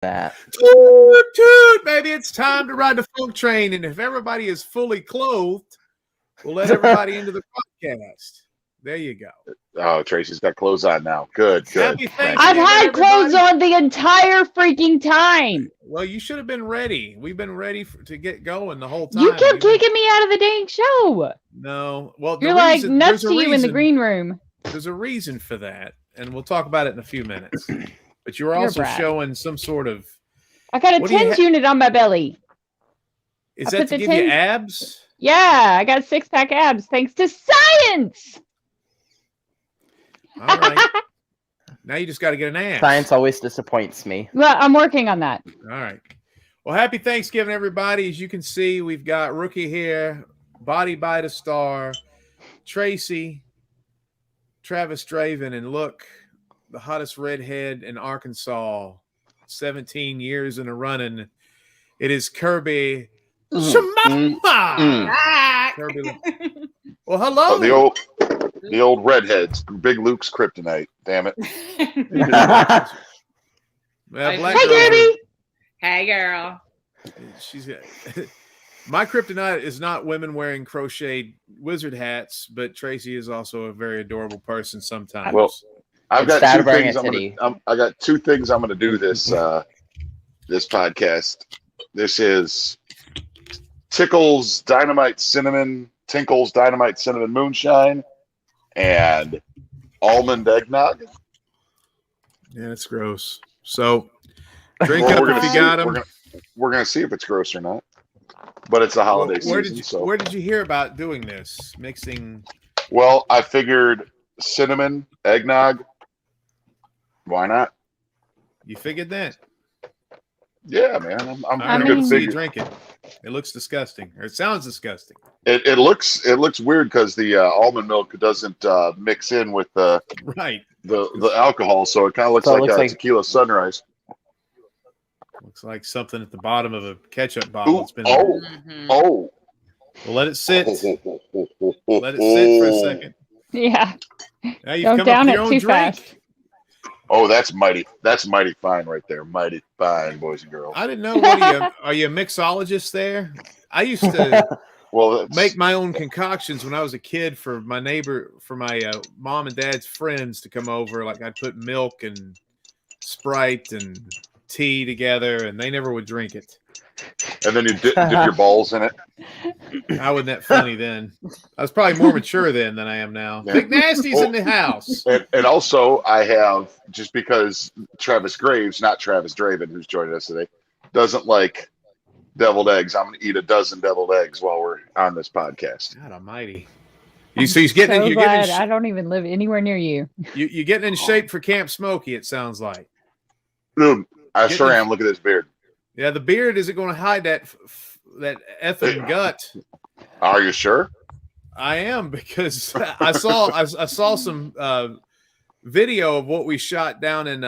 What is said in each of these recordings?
that. Toot, toot, baby, it's time to ride the funk train. And if everybody is fully clothed, we'll let everybody into the podcast. There you go. Oh, Tracy's got clothes on now. Good. Happy Thanksgiving, I've had everybody. clothes on the entire freaking time. Well, you should have been ready. We've been ready to get going the whole time. You kept kicking me out of the dang show. No. Well, you're like nuts to you in the green room. There's a reason for that, and we'll talk about it in a few minutes. But you're also showing some sort of... I got a TENS unit on my belly. Is that to give you abs? Yeah, I got 6-pack abs thanks to science. All right. Now you just got to get an ab. Science always disappoints me. Well, I'm working on that. All right. Well, happy Thanksgiving, everybody. As you can see, we've got Rookie here, Body by the Star, Tracy, Travis Draven, and look, the hottest redhead in Arkansas, 17 years in a running. It is Kirby. Kirby. Well, hello. Oh, the old redheads, Big Luke's kryptonite. Damn it. Well, hey, Kirby. Hey, girl. She's my kryptonite is not women wearing crocheted wizard hats, but Tracy is also a very adorable person sometimes. Well, I got two things I'm gonna do this this podcast. This is Tinkle's Dynamite Cinnamon Moonshine and almond eggnog. Yeah, it's gross. So drink up if you got them. We're gonna see if it's gross or not. But it's a holiday season. Where did you hear about doing this? Mixing? Well, I figured cinnamon, eggnog. Why not? You figured that? Yeah, man. I'm going to see you drink it. It looks disgusting, or it sounds disgusting. It looks weird because the almond milk doesn't mix in with the alcohol, so it kind of looks like tequila sunrise. Looks like something at the bottom of a ketchup bottle. Well, let it sit. Let it sit for a second. Yeah. Now you've come up with your own drink. Fast. Oh, that's mighty fine right there. Mighty fine, boys and girls. I didn't know. Are you a mixologist there? I used to make my own concoctions when I was a kid for my neighbor, for my mom and dad's friends to come over. Like I'd put milk and Sprite and tea together, and they never would drink it. And then you dip your balls in it. How wasn't that funny then? I was probably more mature then than I am now. Yeah. Big Nasty's in the house. And also, I have, just because Travis Graves, not Travis Draven, who's joining us today, doesn't like deviled eggs, I'm going to eat a dozen deviled eggs while we're on this podcast. God almighty. So he's getting. You're getting. I don't even live anywhere near you. You're getting in shape for Camp Smokey. It sounds like. Dude, I sure am. Look at this beard. Yeah, the beard isn't going to hide that effing gut. Are you sure? I am, because I saw some video of what we shot down in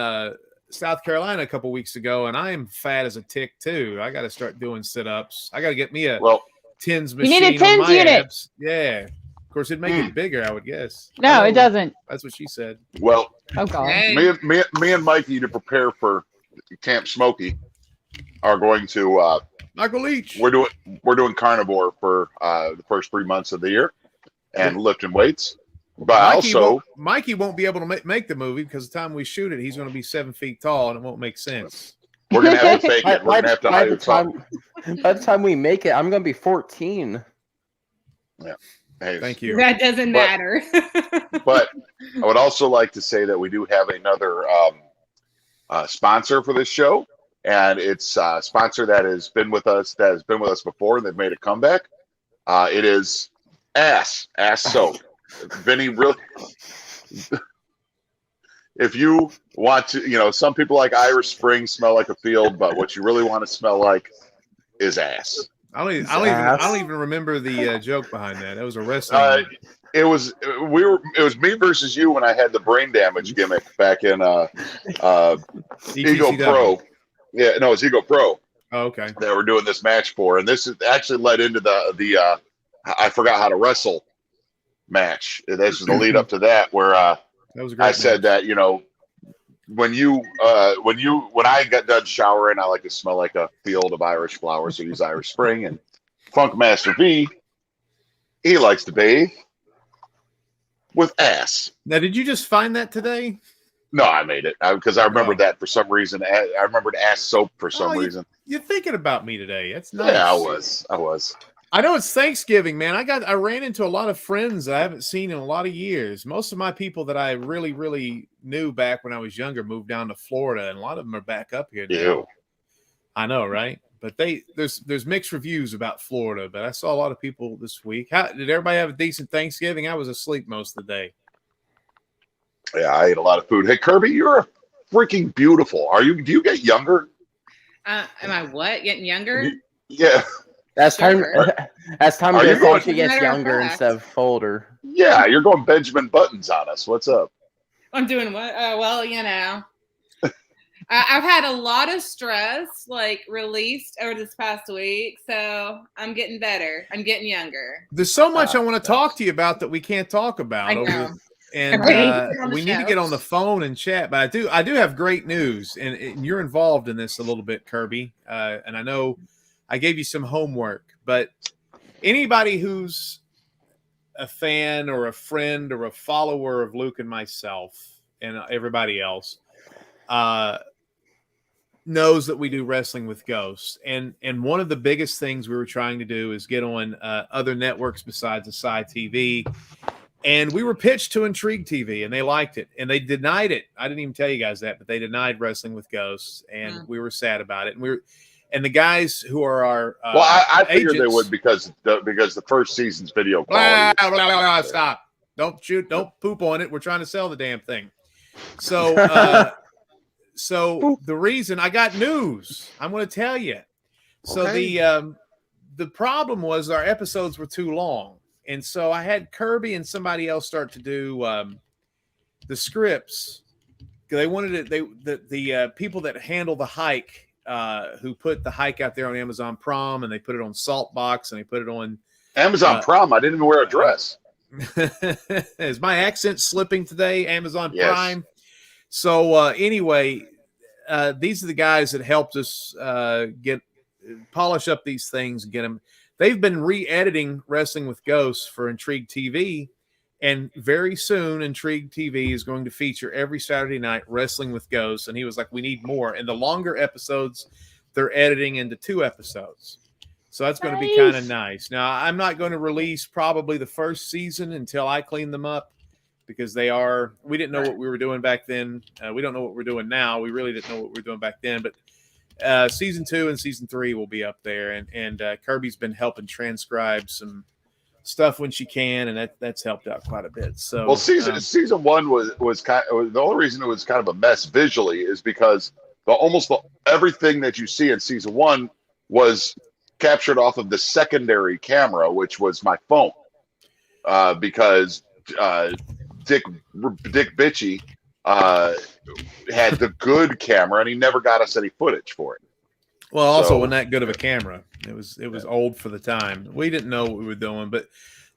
South Carolina a couple weeks ago, and I am fat as a tick too. I got to start doing sit-ups. I got to get me a TENS machine. You need a TENS unit. Abs. Yeah. Of course, it'd make it bigger, I would guess. No, it doesn't. That's what she said. Well, oh God. Me and Mikey, to prepare for Camp Smokey, are going to Michael Leach. We're doing carnivore for the first 3 months of the year and lifting weights. But Mikey won't be able to make the movie because the time we shoot it, he's going to be 7 feet tall and it won't make sense. We're going to have to fake it. We're going to have to hire something. By the time we make it, I'm going to be 14. Yeah. Hey, thank you. That doesn't matter. But I would also like to say that we do have another sponsor for this show, and it's a sponsor that has been with us before, and they've made a comeback. It is Ass Soap. Vinny, really, if you want to, some people like Irish Spring smell like a field, but what you really want to smell like is ass. I don't even remember the joke behind that. It was a wrestling. It was me versus you when I had the brain damage gimmick back in Ego Pro. Yeah, no, it's Ego Pro. Oh, okay. That we're doing this match for, and this is actually led into the I forgot how to wrestle match. This is the lead up to that, where that was a great I said that when I got done showering, I like to smell like a field of Irish flowers. So use Irish Spring. And Funkmaster V, he likes to bathe with ass. Now, did you just find that today? No, I made it because I remembered that for some reason. I remembered ass soap for some reason. You're thinking about me today. That's nice. Yeah, I was. I know it's Thanksgiving, man. I ran into a lot of friends I haven't seen in a lot of years. Most of my people that I really, really knew back when I was younger moved down to Florida, and a lot of them are back up here now. Ew. I know, right? But there's mixed reviews about Florida, but I saw a lot of people this week. Did everybody have a decent Thanksgiving? I was asleep most of the day. Yeah, I ate a lot of food. Hey, Kirby, you're freaking beautiful. Do you get younger? Am I what? Getting younger? Yeah. As time Are you goes going- on, she gets Matter of younger fact. instead of older. Yeah, you're going Benjamin Buttons on us. What's up? I'm doing what? Well, I've had a lot of stress released over this past week, so I'm getting better. I'm getting younger. There's so much I want to talk to you about that we can't talk about. I know. And On the we need to show. get on the phone and chat. But I do have great news, and you're involved in this a little bit, Kirby. And I know I gave you some homework, but anybody who's a fan or a friend or a follower of Luke and myself and everybody else knows that we do Wrestling with Ghosts. And one of the biggest things we were trying to do is get on other networks besides Asai TV. And we were pitched to Intrigue TV, and they liked it, and they denied it. I didn't even tell you guys that, but they denied Wrestling with Ghosts, and we were sad about it. And the guys who are our I figured agents, they would because the first season's video quality. Stop! Don't poop on it. We're trying to sell the damn thing. So, so the reason I got news, I'm going to tell you. So the problem was our episodes were too long. And so I had Kirby and somebody else start to do the scripts. They wanted it. The people that handle the hike, who put the hike out there on Amazon Prime, and they put it on Saltbox, and they put it on Amazon Prime. I didn't even wear a dress. Is my accent slipping today? Amazon Yes. Prime. So anyway, these are the guys that helped us polish up these things and get them. They've been re-editing Wrestling with Ghosts for Intrigue TV, and very soon Intrigue TV is going to feature every Saturday night Wrestling with Ghosts. And he was like, we need more. And the longer episodes, they're editing into 2 episodes. So that's going to be kind of nice. Now, I'm not going to release probably the first season until I clean them up, because we didn't know what we were doing back then. We don't know what we're doing now. We really didn't know what we were doing back then, but season 2 and season 3 will be up there, and Kirby's been helping transcribe some stuff when she can, and that's helped out quite a bit. So, well, season 1 was the only reason it was kind of a mess visually is because everything that you see in season 1 was captured off of the secondary camera, which was my phone, because Dick Bitchy had the good camera, and he never got us any footage for it. Well, also wasn't that good of a camera. It was old for the time. We didn't know what we were doing. But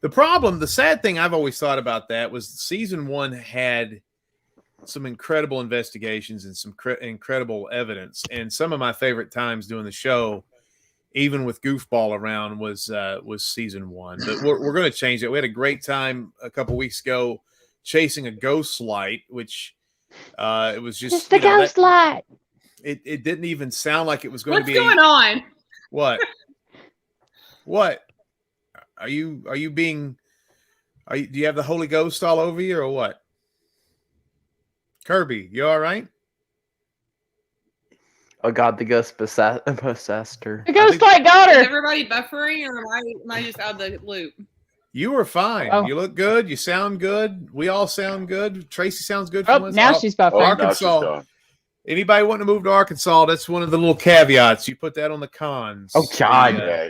the sad thing I've always thought about that was season 1 had some incredible investigations and some incredible evidence. And some of my favorite times doing the show, even with Goofball around, was season 1. But we're going to change it. We had a great time a couple weeks ago chasing a ghost light, which it was just the ghost light. It didn't even sound like it was going What's to be. going on? What? What? Are you being? Do you have the Holy Ghost all over you, or what? Kirby, you all right? Oh God, the ghost possessed her. The ghost light got Is her. everybody buffering, or am I just out of the loop? You were fine. Oh. You look good. You sound good. We all sound good. Tracy sounds good. Oh, now she's buffering. now Arkansas. she's gone. Anybody wanting to move to Arkansas? That's one of the little caveats. You put that on the cons. Oh God. Yeah.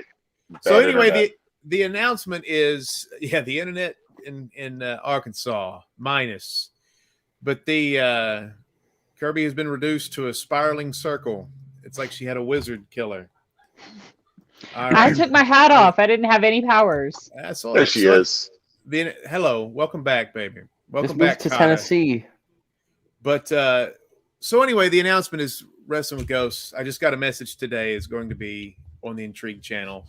So Bad anyway, internet. the announcement is, the internet in Arkansas minus, but the Kirby has been reduced to a spiraling circle. It's like she had a wizard killer. All I right. took my hat off. I didn't have any powers. That's all. There she is. Hello, welcome back, baby. Welcome Just back moved to Kyle. Tennessee. But So anyway, the announcement is Wrestling with Ghosts. I just got a message today. It's going to be on the Intrigue channel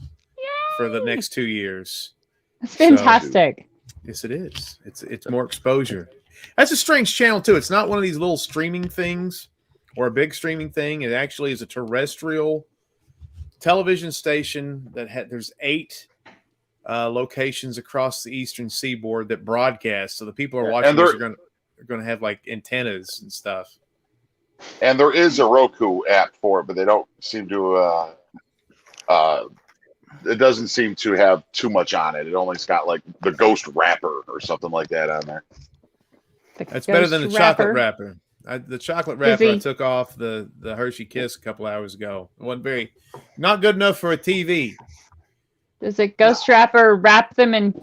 for the next 2 years. That's fantastic. Yes, it is. It's more exposure. That's a strange channel too. It's not one of these little streaming things or a big streaming thing. It actually is a terrestrial television station that there's 8 locations across the eastern seaboard that broadcast. So the people who are watching this are going to have like antennas and stuff. And there is a Roku app for it, but they don't seem to. It doesn't seem to have too much on it. It only's got like the Ghost Wrapper or something like that on there. That's better than the chocolate wrapper. The chocolate wrapper I took off the Hershey Kiss a couple hours ago. It wasn't not good enough for a TV. Does a ghost wrapper wrap them in?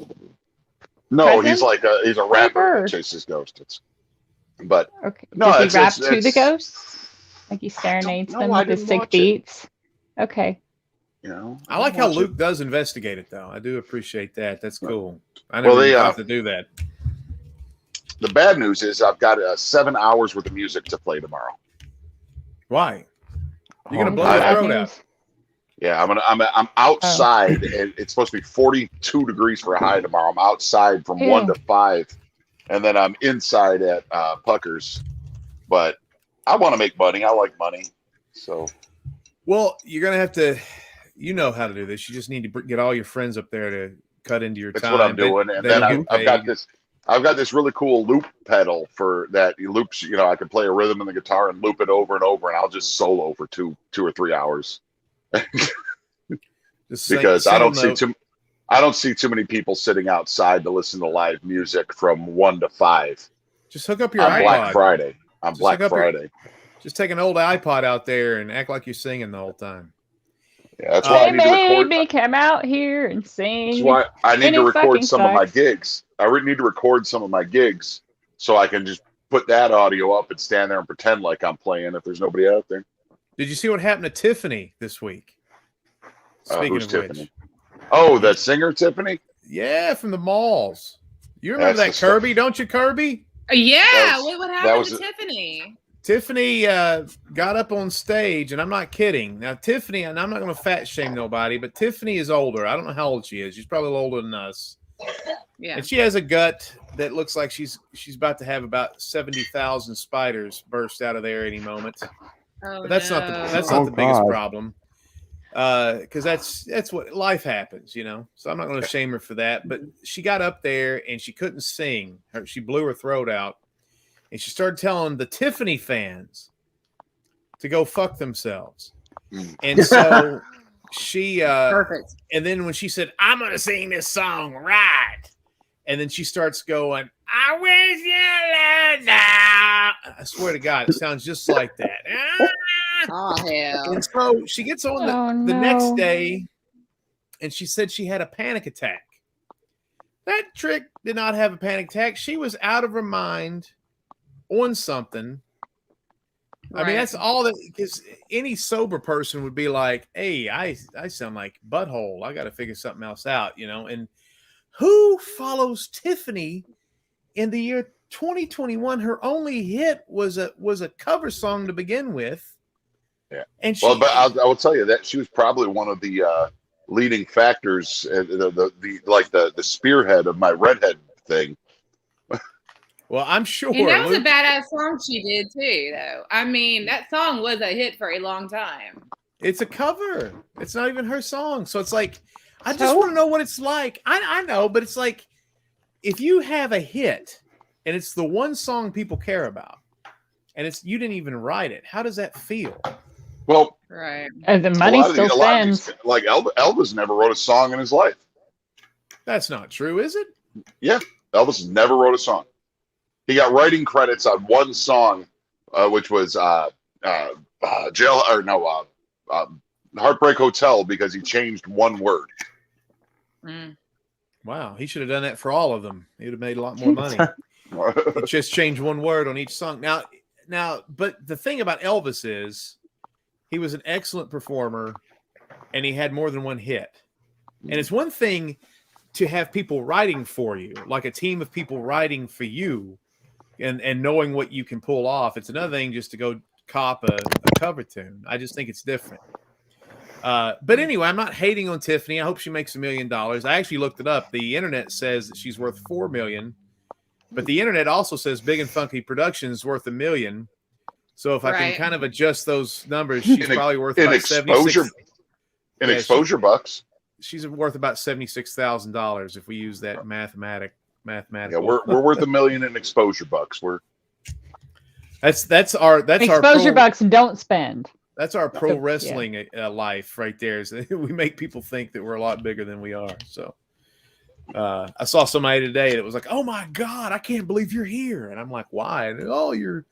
No, he's a rapper that chases ghosts. But okay. No, does he rap to the ghosts? Like he serenades them with his sick beats? Okay. I like how Luke does investigate it, though. I do appreciate that. That's cool. I never thought to do that. The bad news is I've got 7 hours worth of music to play tomorrow. Why? You're gonna blow your throat out. Yeah, I'm outside, and it's supposed to be 42 degrees for a high tomorrow. I'm outside from 1 to 5, and then I'm inside at Pucker's. But I want to make money. I like money, so. Well, you're gonna have to. You know how to do this. You just need to get all your friends up there to cut into your time. That's what I'm doing, and then I've got this. I've got this really cool loop pedal for that. It loops, I can play a rhythm in the guitar and loop it over and over, and I'll just solo for 2 or 3 hours. Because I don't see too many people sitting outside to listen to live music from 1 to 5. Just hook up your on iPod. Black Friday. On Black Friday. Just take an old iPod out there and act like you're singing the whole time. Yeah, that's why I need to record. Me come out here and sing. That's why I need to record some of my gigs. I need to record some of my gigs so I can just put that audio up and stand there and pretend like I'm playing if there's nobody out there. Did you see what happened to Tiffany this week? Speaking of Tiffany? which. Oh, that singer Tiffany? Yeah, from the Malls. You remember that Kirby, don't you, Kirby? Yeah. What happened to Tiffany? Tiffany got up on stage, and I'm not kidding. Now, Tiffany, and I'm not going to fat shame nobody, but Tiffany is older. I don't know how old she is. She's probably a little older than us. Yeah. And she has a gut that looks like she's about to have about 70,000 spiders burst out of there any moment. But that's not the biggest problem. Because that's what life happens, So I'm not going to shame her for that. But she got up there and she couldn't sing. She blew her throat out. And she started telling the Tiffany fans to go fuck themselves. And so she perfect. And then when she said, I'm gonna sing this song right, and then she starts going, I wish you loved now. I swear to God, it sounds just like that. Oh hell. And so she gets on the next day and she said she had a panic attack. That trick did not have a panic attack. She was out of her mind on something. I mean, that's all that, because any sober person would be like, hey, I sound like butthole. I got to figure something else out, And who follows Tiffany in the year 2021? Her only hit was a cover song to begin with. Yeah. And but I will tell you that she was probably one of the leading factors, the spearhead of my redhead thing. Well, I'm sure. And that was a badass song she did too, though. I mean, that song was a hit for a long time. It's a cover. It's not even her song. So it's like, I just want to know what it's like. I know, but it's like, if you have a hit and it's the one song people care about and you didn't even write it, how does that feel? Well, right. And the money still spends. Like Elvis never wrote a song in his life. That's not true, is it? Yeah. Elvis never wrote a song. He got writing credits on one song, which was Heartbreak Hotel, because he changed one word. Mm. Wow, he should have done that for all of them. He would have made a lot more money. He just changed one word on each song. Now, but the thing about Elvis is he was an excellent performer, and he had more than one hit. And it's one thing to have people writing for you, like a team of people writing for you. and knowing what you can pull off. It's another thing just to go cop a cover tune. I just think it's different. But anyway, I'm not hating on Tiffany. I hope she makes $1 million. I actually looked it up. The internet says that she's worth $4 million, but the internet also says Big and Funky Productions is worth $1 million. So if I can kind of adjust those numbers, she's probably worth about exposure. In exposure bucks, she's worth about $76,000 if we use that mathematical. Yeah, we're worth $1 million in exposure bucks. That's our exposure bucks don't spend. That's our pro wrestling life right there. Is we make people think that we're a lot bigger than we are. So I saw somebody today that was like, "Oh my God, I can't believe you're here," and I'm like, "Why?" And, "Oh, you're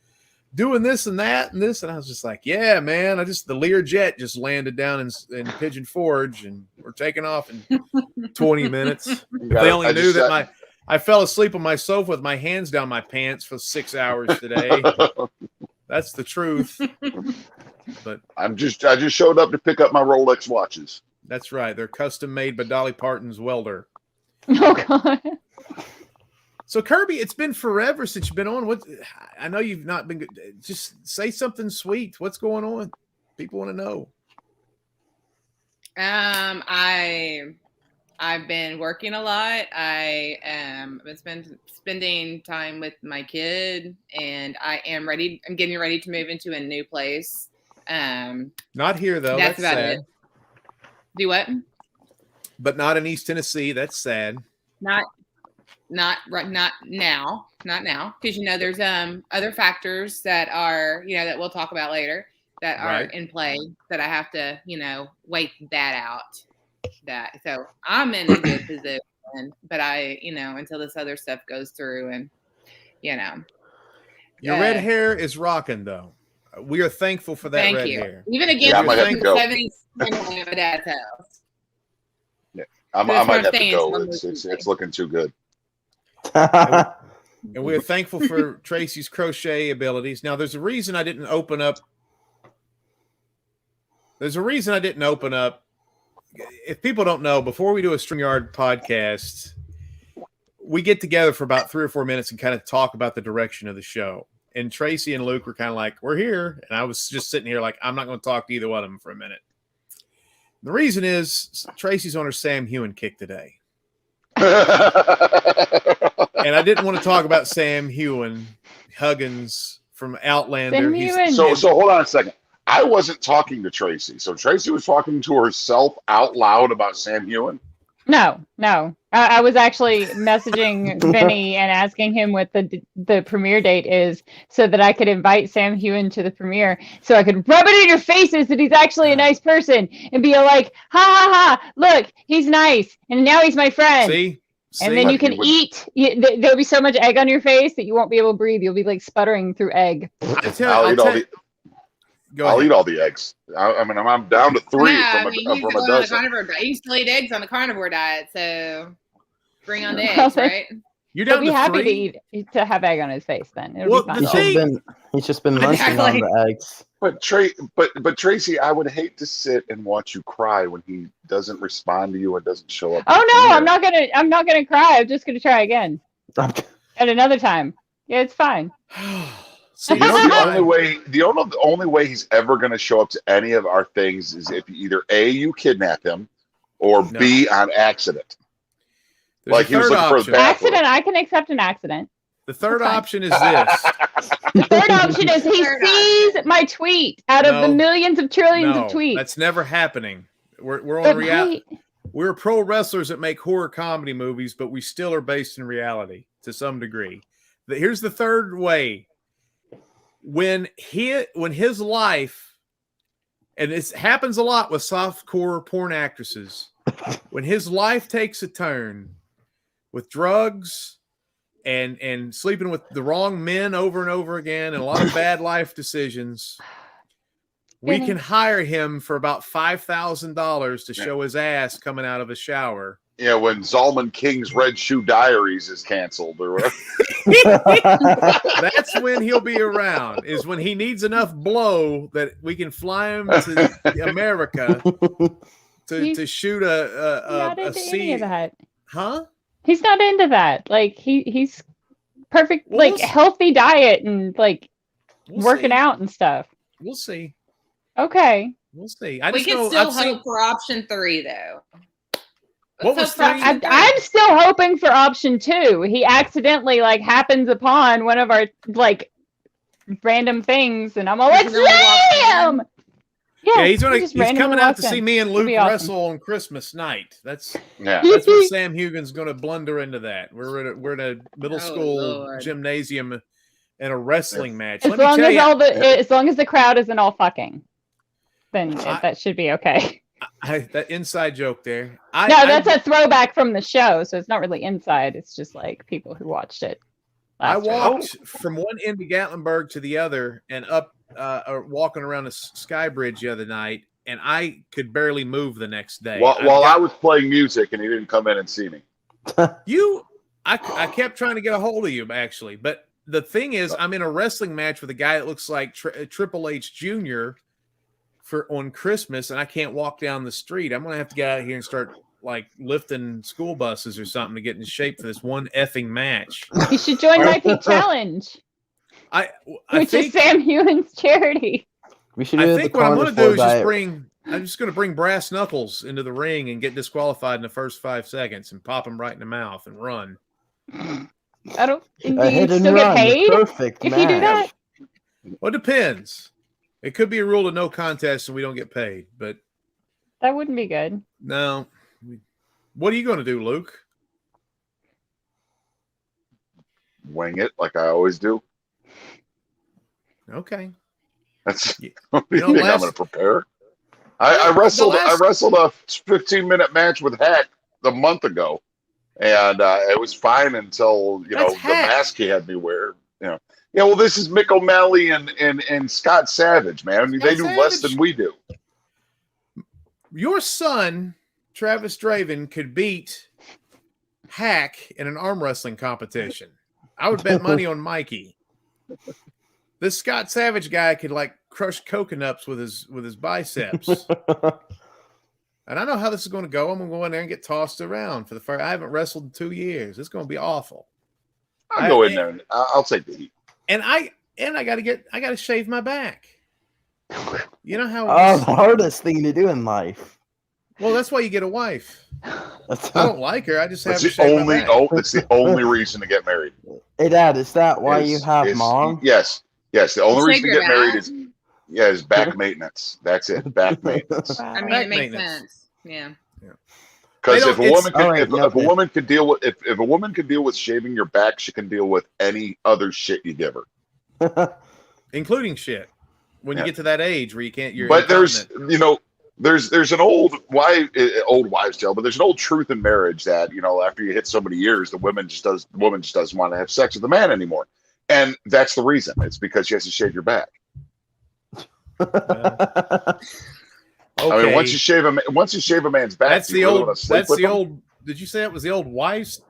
doing this and that and this," and I was just like, "Yeah, man, the Learjet just landed down in Pigeon Forge, and we're taking off in 20 minutes." They only knew that I fell asleep on my sofa with my hands down my pants for 6 hours today. That's the truth. But I just showed up to pick up my Rolex watches. That's right. They're custom made by Dolly Parton's welder. Oh God. So Kirby, it's been forever since you've been on. I know you've not been good. Just say something sweet. What's going on? People want to know. I've been working a lot. I've been spending time with my kid, and I'm getting ready to move into a new place. Not here though. That's about sad. it. Do what? But not in East Tennessee. That's sad. Not now. Because there's other factors that are that we'll talk about later that are in play that I have to wait that out. So I'm in a good position, but I until this other stuff goes through and your red hair is rocking though. We are thankful for that red hair. Even against the 70s of my dad's house. Yeah, I might have to go. It's looking too good. And we're thankful for Tracy's crochet abilities. Now, there's a reason I didn't open up. If people don't know, before we do a StreamYard podcast, we get together for about 3 or 4 minutes and kind of talk about the direction of the show. And Tracy and Luke were kind of like, "We're here." And I was just sitting here like, I'm not going to talk to either one of them for a minute. The reason is Tracy's on her Sam Heughan kick today. And I didn't want to talk about Sam Heughan Huggins from Outlander. So hold on a second. I wasn't talking to Tracy. So Tracy was talking to herself out loud about Sam Heughan? No. I was actually messaging Vinny and asking him what the premiere date is so that I could invite Sam Heughan to the premiere so I could rub it in your faces that he's actually a nice person and be like, ha ha ha, look, he's nice. And now he's my friend. See? And then you can eat. There'll be so much egg on your face that you won't be able to breathe. You'll be like sputtering through egg. I'll eat all the eggs. I'm down to 3 from a dozen. I used to eat eggs on the carnivore diet, so bring on the eggs, right? You're down to 3? Happy to have egg on his face then. It'll be fun. He's just been munching on the eggs. But Tracy, I would hate to sit and watch you cry when he doesn't respond to you and doesn't show up. Oh no, I'm not gonna cry. I'm just gonna try again at another time. Yeah, it's fine. So the only way he's ever going to show up to any of our things is if either A, you kidnap him, or B, on accident. There's he was looking for the accident. I can accept an accident. The third option is this. The third option is he sees my tweet out of the millions of trillions of tweets. That's never happening. We're on reality. We're pro wrestlers that make horror comedy movies, but we still are based in reality to some degree. Here's the third way. When his life, and this happens a lot with softcore porn actresses, when his life takes a turn with drugs and sleeping with the wrong men over and over again and a lot of bad life decisions, we can hire him for about $5,000 to show his ass coming out of a shower. Yeah, when Zalman King's Red Shoe Diaries is canceled, or that's when he'll be around. Is when he needs enough blow that we can fly him to America to shoot a scene. Any of that. Huh? He's not into that. Like he's perfect, Well, healthy diet and working see. out and stuff. We'll see. Okay. We'll see. We can still hope for option 3, though. What was Let's hope for 3? option 3. I'm still hoping for option 2. He accidentally happens upon one of our random things, and I'm all like, Sam! Yeah, he's coming out to see me and Luke wrestle on Christmas night. That's what Sam Hugan's going to blunder into that. We're in a middle school gymnasium in a wrestling match. As long as the crowd isn't all fucking, then that should be okay. That inside joke there. That's a throwback from the show, so it's not really inside. It's just people who watched it. I walked from one end of Gatlinburg to the other and up, walking around the Sky Bridge the other night, and I could barely move the next day. While I was playing music, and he didn't come in and see me. I kept trying to get a hold of you, actually, but the thing is, I'm in a wrestling match with a guy that looks like Triple H Jr. on Christmas, and I can't walk down the street. I'm gonna have to get out of here and start lifting school buses or something to get in shape for this one effing match. You should join my Peak Challenge. Which is Sam Hewen's charity. We should. I think what I'm going to do is I'm just going to bring Brass Knuckles into the ring and get disqualified in the first 5 seconds and pop him right in the mouth and run. I don't. You still get paid perfect if you do that. Well, it depends. It could be a rule of no contest and we don't get paid, but that wouldn't be good. No. What are you going to do, Luke? Wing it like I always do. Okay. That's what do you think I'm going to prepare? I wrestled a 15-minute match with Hack a month ago, and it was fine until the mask he had me wear. Yeah, well, this is Mick O'Malley and Scott Savage, man. They do less than we do. Your son, Travis Draven, could beat Hack in an arm wrestling competition. I would bet money on Mikey. This Scott Savage guy could crush coconuts with his biceps. And I know how this is going to go. I'm going to go in there and get tossed around for the first. I haven't wrestled in 2 years. It's going to be awful. I'll go in there and I'll take the heat. And I got to shave my back. You know how the hardest thing to do in life. Well, that's why you get a wife. I don't like her. I just have to shave my back. It's the only reason to get married. Hey, Dad, is that why you have Mom? Yes. The only reason to get married is back maintenance. That's it. Back maintenance. I mean, it makes sense. Yeah. Because if a woman can deal with shaving your back, she can deal with any other shit you give her, including shit. When you get to that age where you can't, but there's an old wives' tale, but there's an old truth in marriage that after you hit so many years, the woman just doesn't want to have sex with the man anymore, and that's the reason. It's because she has to shave your back. Okay. I mean, once you shave a man's back, that's the old. Did you say it was the old wives'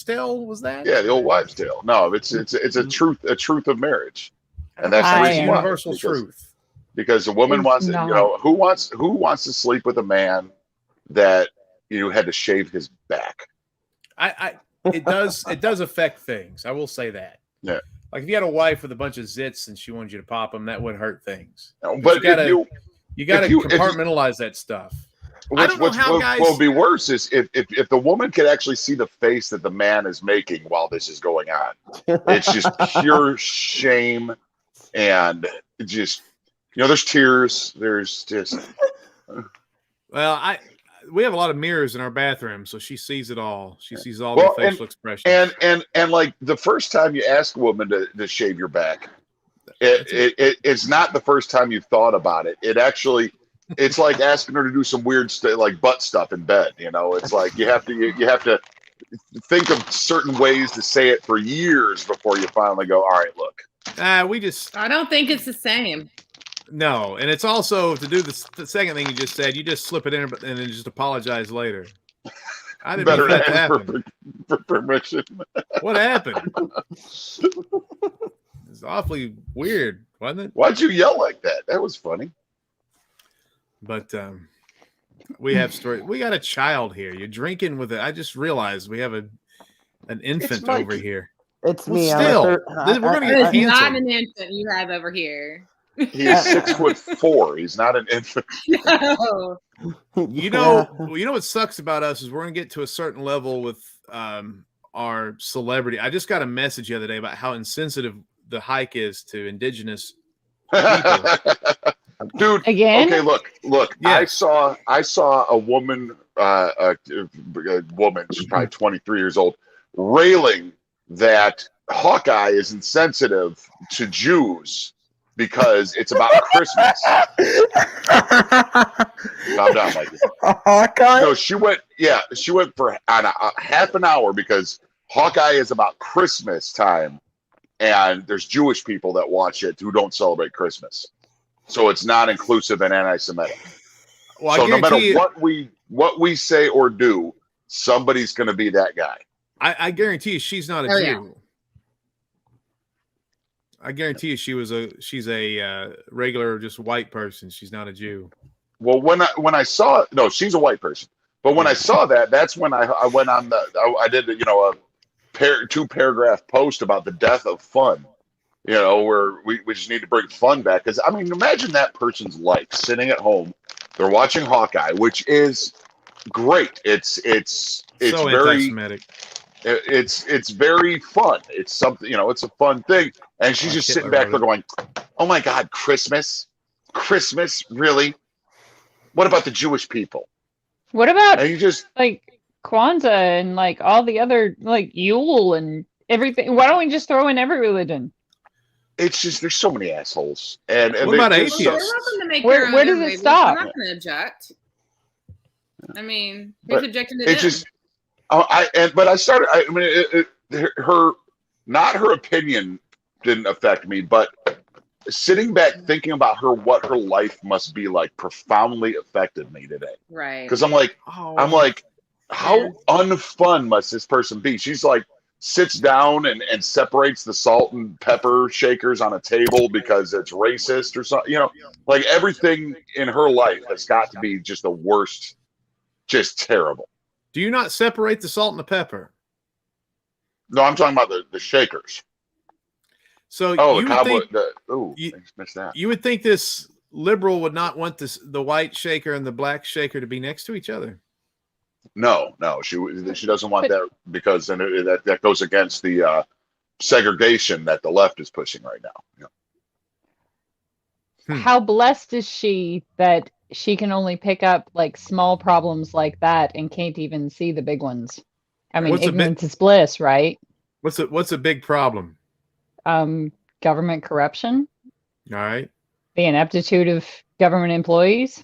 tale? Was that? Yeah, the old wives' tale. No, it's a truth of marriage, and that's the reason why. Universal truth. Because a woman wants who wants to sleep with a man that had to shave his back. It does affect things. I will say that. Yeah. Like if you had a wife with a bunch of zits and she wanted you to pop them, that would hurt things. But you gotta compartmentalize that stuff. What will be worse is if the woman could actually see the face that the man is making while this is going on. It's just pure shame, and just there's tears. There's just. Well, we have a lot of mirrors in our bathroom, so she sees it all. She sees all the facial expressions. And like the first time you ask a woman to shave your back, it's not the first time you've thought about it. It's like asking her to do some weird like butt stuff in bed. It's like you have to think of certain ways to say it for years before you finally go, all right, look. I don't think it's the same. No, and it's also to do the second thing you just said. You just slip it in and then just apologize later. I didn't mean that to happen. For permission. What happened? It's awfully weird, wasn't it? Why'd you yell like that? That was funny. But we have stories. We got a child here. You're drinking with it. I just realized we have an infant over here. It's Well, me. still, I'm we're gonna That get is canceled. not an infant you have over here. He's 6'4". He's not an infant. No. You know what sucks about us is we're gonna get to a certain level with our celebrity. I just got a message the other day about how insensitive the hike is to indigenous people. Dude, Again? okay, look. Yes. I saw a woman, a woman, she's probably 23 years old, railing that Hawkeye is insensitive to Jews because it's about Christmas. Calm down, Mikey. Hawkeye? No, she went for half an hour because Hawkeye is about Christmas time, and there's Jewish people that watch it who don't celebrate Christmas. So it's not inclusive and anti-Semitic. Well, So I no matter guarantee what we say or do, somebody's going to be that guy. I guarantee you she's not a Oh, Jew. yeah. I guarantee you she's a regular just white person. She's not a Jew. Well, when I saw no, she's a white person. But when I saw that, that's when I went on I did a two-paragraph post about the death of fun. Where we just need to bring fun back. Because, I mean, imagine that person's life sitting at home. They're watching Hawkeye, which is great. It's So very anti-Semitic. it's very fun. It's something, it's a fun thing. And she's just sitting back there going, oh, my God, Christmas? Christmas? Really? What about the Jewish people? What about And you just... like Kwanzaa and like all the other like Yule and everything? Why don't we just throw in every religion? It's just there's so many assholes. And What about there's You're atheists? welcome to make Where- your own where does it movies. stop? I'm not going to object. I mean, who's But objecting to It's them? just, but I started. I mean, her opinion didn't affect me, but sitting back thinking about what her life must be like profoundly affected me today. Right. Because I'm like, how unfun must this person be? She's like, sits down and separates the salt and pepper shakers on a table because it's racist or something. Like everything in her life has got to be just the worst, just terrible. Do you not separate the salt and the pepper? No, I'm talking about the shakers. So Oh, you the would cowboy. think, I missed that. you would think this liberal would not want the white shaker and the black shaker to be next to each other. No, she doesn't want that because then that goes against the segregation that the left is pushing right now. How blessed is she that she can only pick up like small problems like that and can't even see the big ones? I mean, ignorance is bliss, right? What's a big problem? Government corruption, All right. the ineptitude of government employees.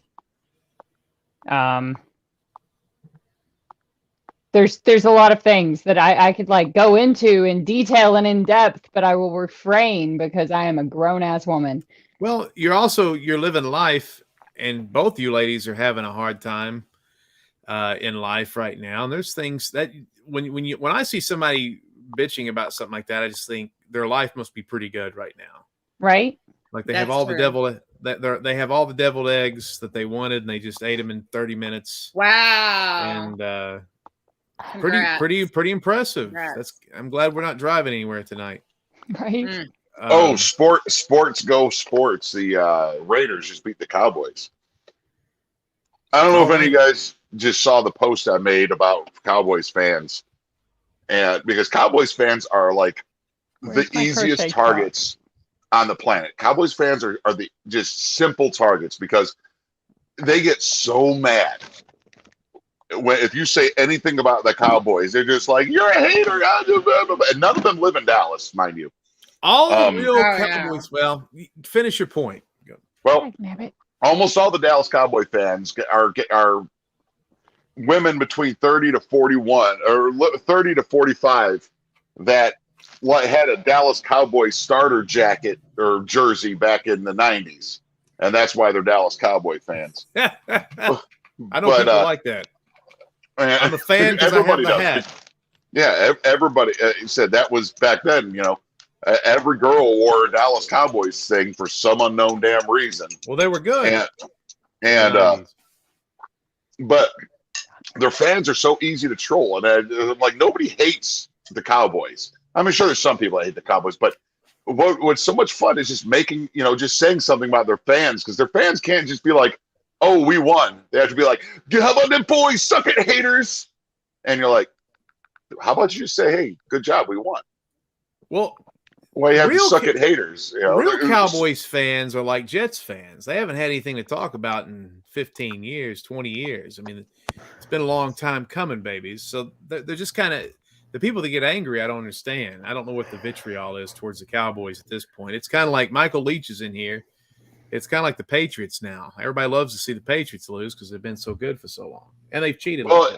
There's a lot of things that I could like go into in detail and in depth, but I will refrain because I am a grown ass woman. Well, you're living life, and both you ladies are having a hard time in life right now. And there's things that when I see somebody bitching about something like that, I just think their life must be pretty good right now. Right? Like they have all the deviled eggs that they wanted, and they just ate them in 30 minutes. Wow. And Congrats. pretty impressive. Congrats. I'm glad we're not driving anywhere tonight. Right. Sports go sports. The Raiders just beat the Cowboys. I don't know if any of you guys just saw the post I made about Cowboys fans, and because Cowboys fans are like the easiest targets on the planet. Cowboys fans are the just simple targets because they get so mad if you say anything about the Cowboys. They're just like, you're a hater. And none of them live in Dallas, mind you. All the real Cowboys. Yeah. Well, finish your point. Well, almost all the Dallas Cowboy fans are women between 30 to 41 or 30 to 45 that had a Dallas Cowboys starter jacket or jersey back in the 90s. And that's why they're Dallas Cowboy fans. I know people like that. I'm a fan because I have the hat. Yeah, everybody said that was back then, every girl wore a Dallas Cowboys thing for some unknown damn reason. Well, they were good. But their fans are so easy to troll. And like nobody hates the Cowboys. I'm sure there's some people that hate the Cowboys, but what's so much fun is just making, just saying something about their fans, because their fans can't just be like, oh, we won. They have to be like, how about them boys? Suck it, haters. And you're like, how about you just say, hey, good job, we won. Well, why you have to suck at haters? Real Cowboys fans are like Jets fans. They haven't had anything to talk about in 15 years, 20 years. I mean, it's been a long time coming, babies. So they're just kind of the people that get angry. I don't understand. I don't know what the vitriol is towards the Cowboys at this point. It's kind of like Michael Leach is in here. It's kind of like the Patriots now. Everybody loves to see the Patriots lose because they've been so good for so long, and they've cheated. Well,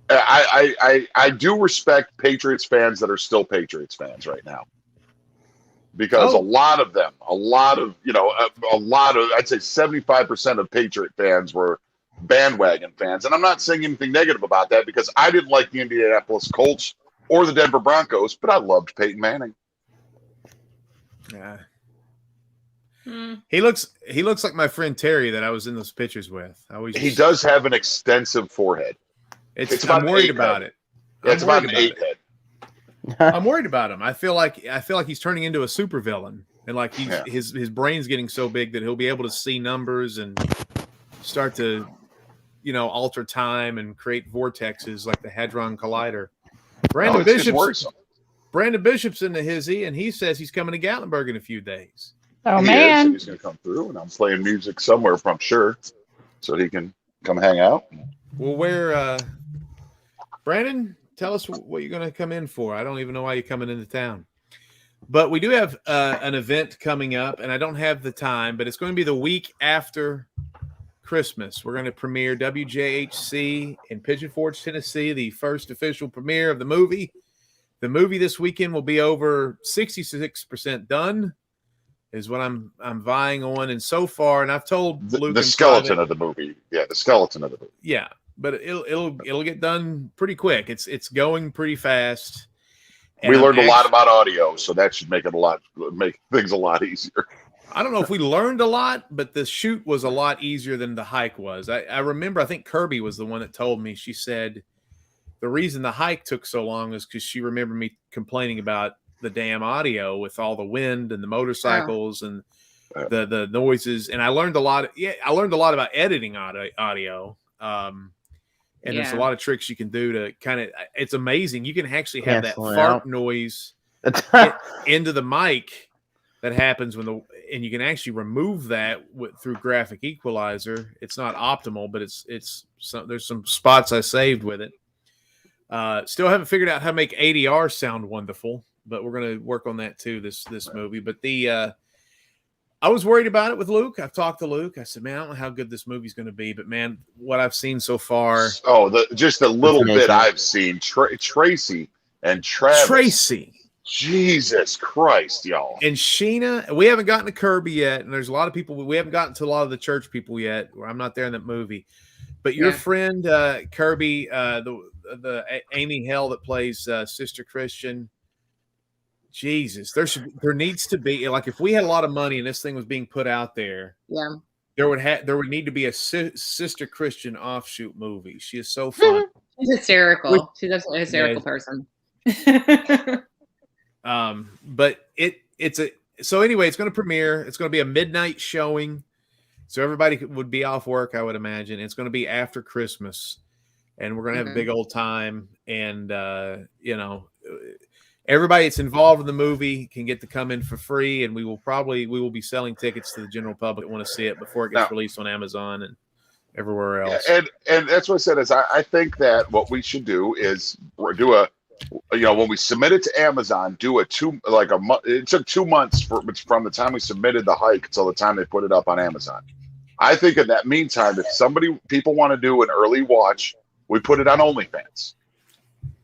I do respect Patriots fans that are still Patriots fans right now. Because a lot of them, I'd say 75% of Patriot fans were bandwagon fans. And I'm not saying anything negative about that because I didn't like the Indianapolis Colts or the Denver Broncos, but I loved Peyton Manning. Yeah. He looks like my friend Terry that I was in those pictures with. He does have an extensive forehead. I'm worried about it. It's about an 8 head. I'm worried about him. I feel like he's turning into a supervillain, and like his brain's getting so big that he'll be able to see numbers and start to, alter time and create vortexes like the Hadron Collider. Brandon Bishop's in the hizzy, and he says he's coming to Gatlinburg in a few days. Oh man, he's going to come through, and I'm playing music somewhere from sure, so he can come hang out. Well, where, Brandon? Tell us what you're going to come in for. I don't even know why you're coming into town. But we do have an event coming up, and I don't have the time, but it's going to be the week after Christmas. We're going to premiere WJHC in Pigeon Forge, Tennessee, the first official premiere of the movie. The movie this weekend will be over 66% done, is what I'm vying on. And so far, and I've told Luke the skeleton of the movie. Yeah, the skeleton of the movie. Yeah. But it'll get done pretty quick. It's going pretty fast. And we learned a lot about audio, so that should make things a lot easier. I don't know if we learned a lot, but the shoot was a lot easier than the hike was. I remember, I think Kirby was the one that told me. She said the reason the hike took so long is because she remembered me complaining about the damn audio with all the wind and the motorcycles and the noises. And I learned a lot. I learned a lot about editing audio. And there's a lot of tricks you can do to kind of, it's amazing. You can actually have that fart noise into the mic that happens and you can actually remove that through graphic equalizer. It's not optimal, but there's some spots I saved with it. Still haven't figured out how to make ADR sound wonderful, but we're going to work on that too, this movie. But I was worried about it with Luke. I've talked to Luke. I said, man, I don't know how good this movie's going to be, but man, what I've seen so far. Oh, just a little bit I've seen. Tracy and Travis. Tracy. Jesus Christ, y'all. And Sheena. We haven't gotten to Kirby yet, and there's a lot of people. We haven't gotten to a lot of the church people yet. I'm not there in that movie. But your friend, Kirby, the Amy Hell that plays Sister Christian, Jesus, there needs to be, like, if we had a lot of money and this thing was being put out there, there would need to be a Sister Christian offshoot movie. She is so fun. She's hysterical. She's absolutely a hysterical person. But so anyway, it's going to premiere. It's going to be a midnight showing, so everybody would be off work, I would imagine. It's going to be after Christmas, and we're going to have a big old time, and everybody that's involved in the movie can get to come in for free, and we will be selling tickets to the general public that want to see it before it gets released on Amazon and everywhere else. And that's what I said is I think that what we should do is do when we submit it to Amazon, do it took 2 months from the time we submitted the hike until the time they put it up on Amazon. I think in that meantime, if people want to do an early watch, we put it on OnlyFans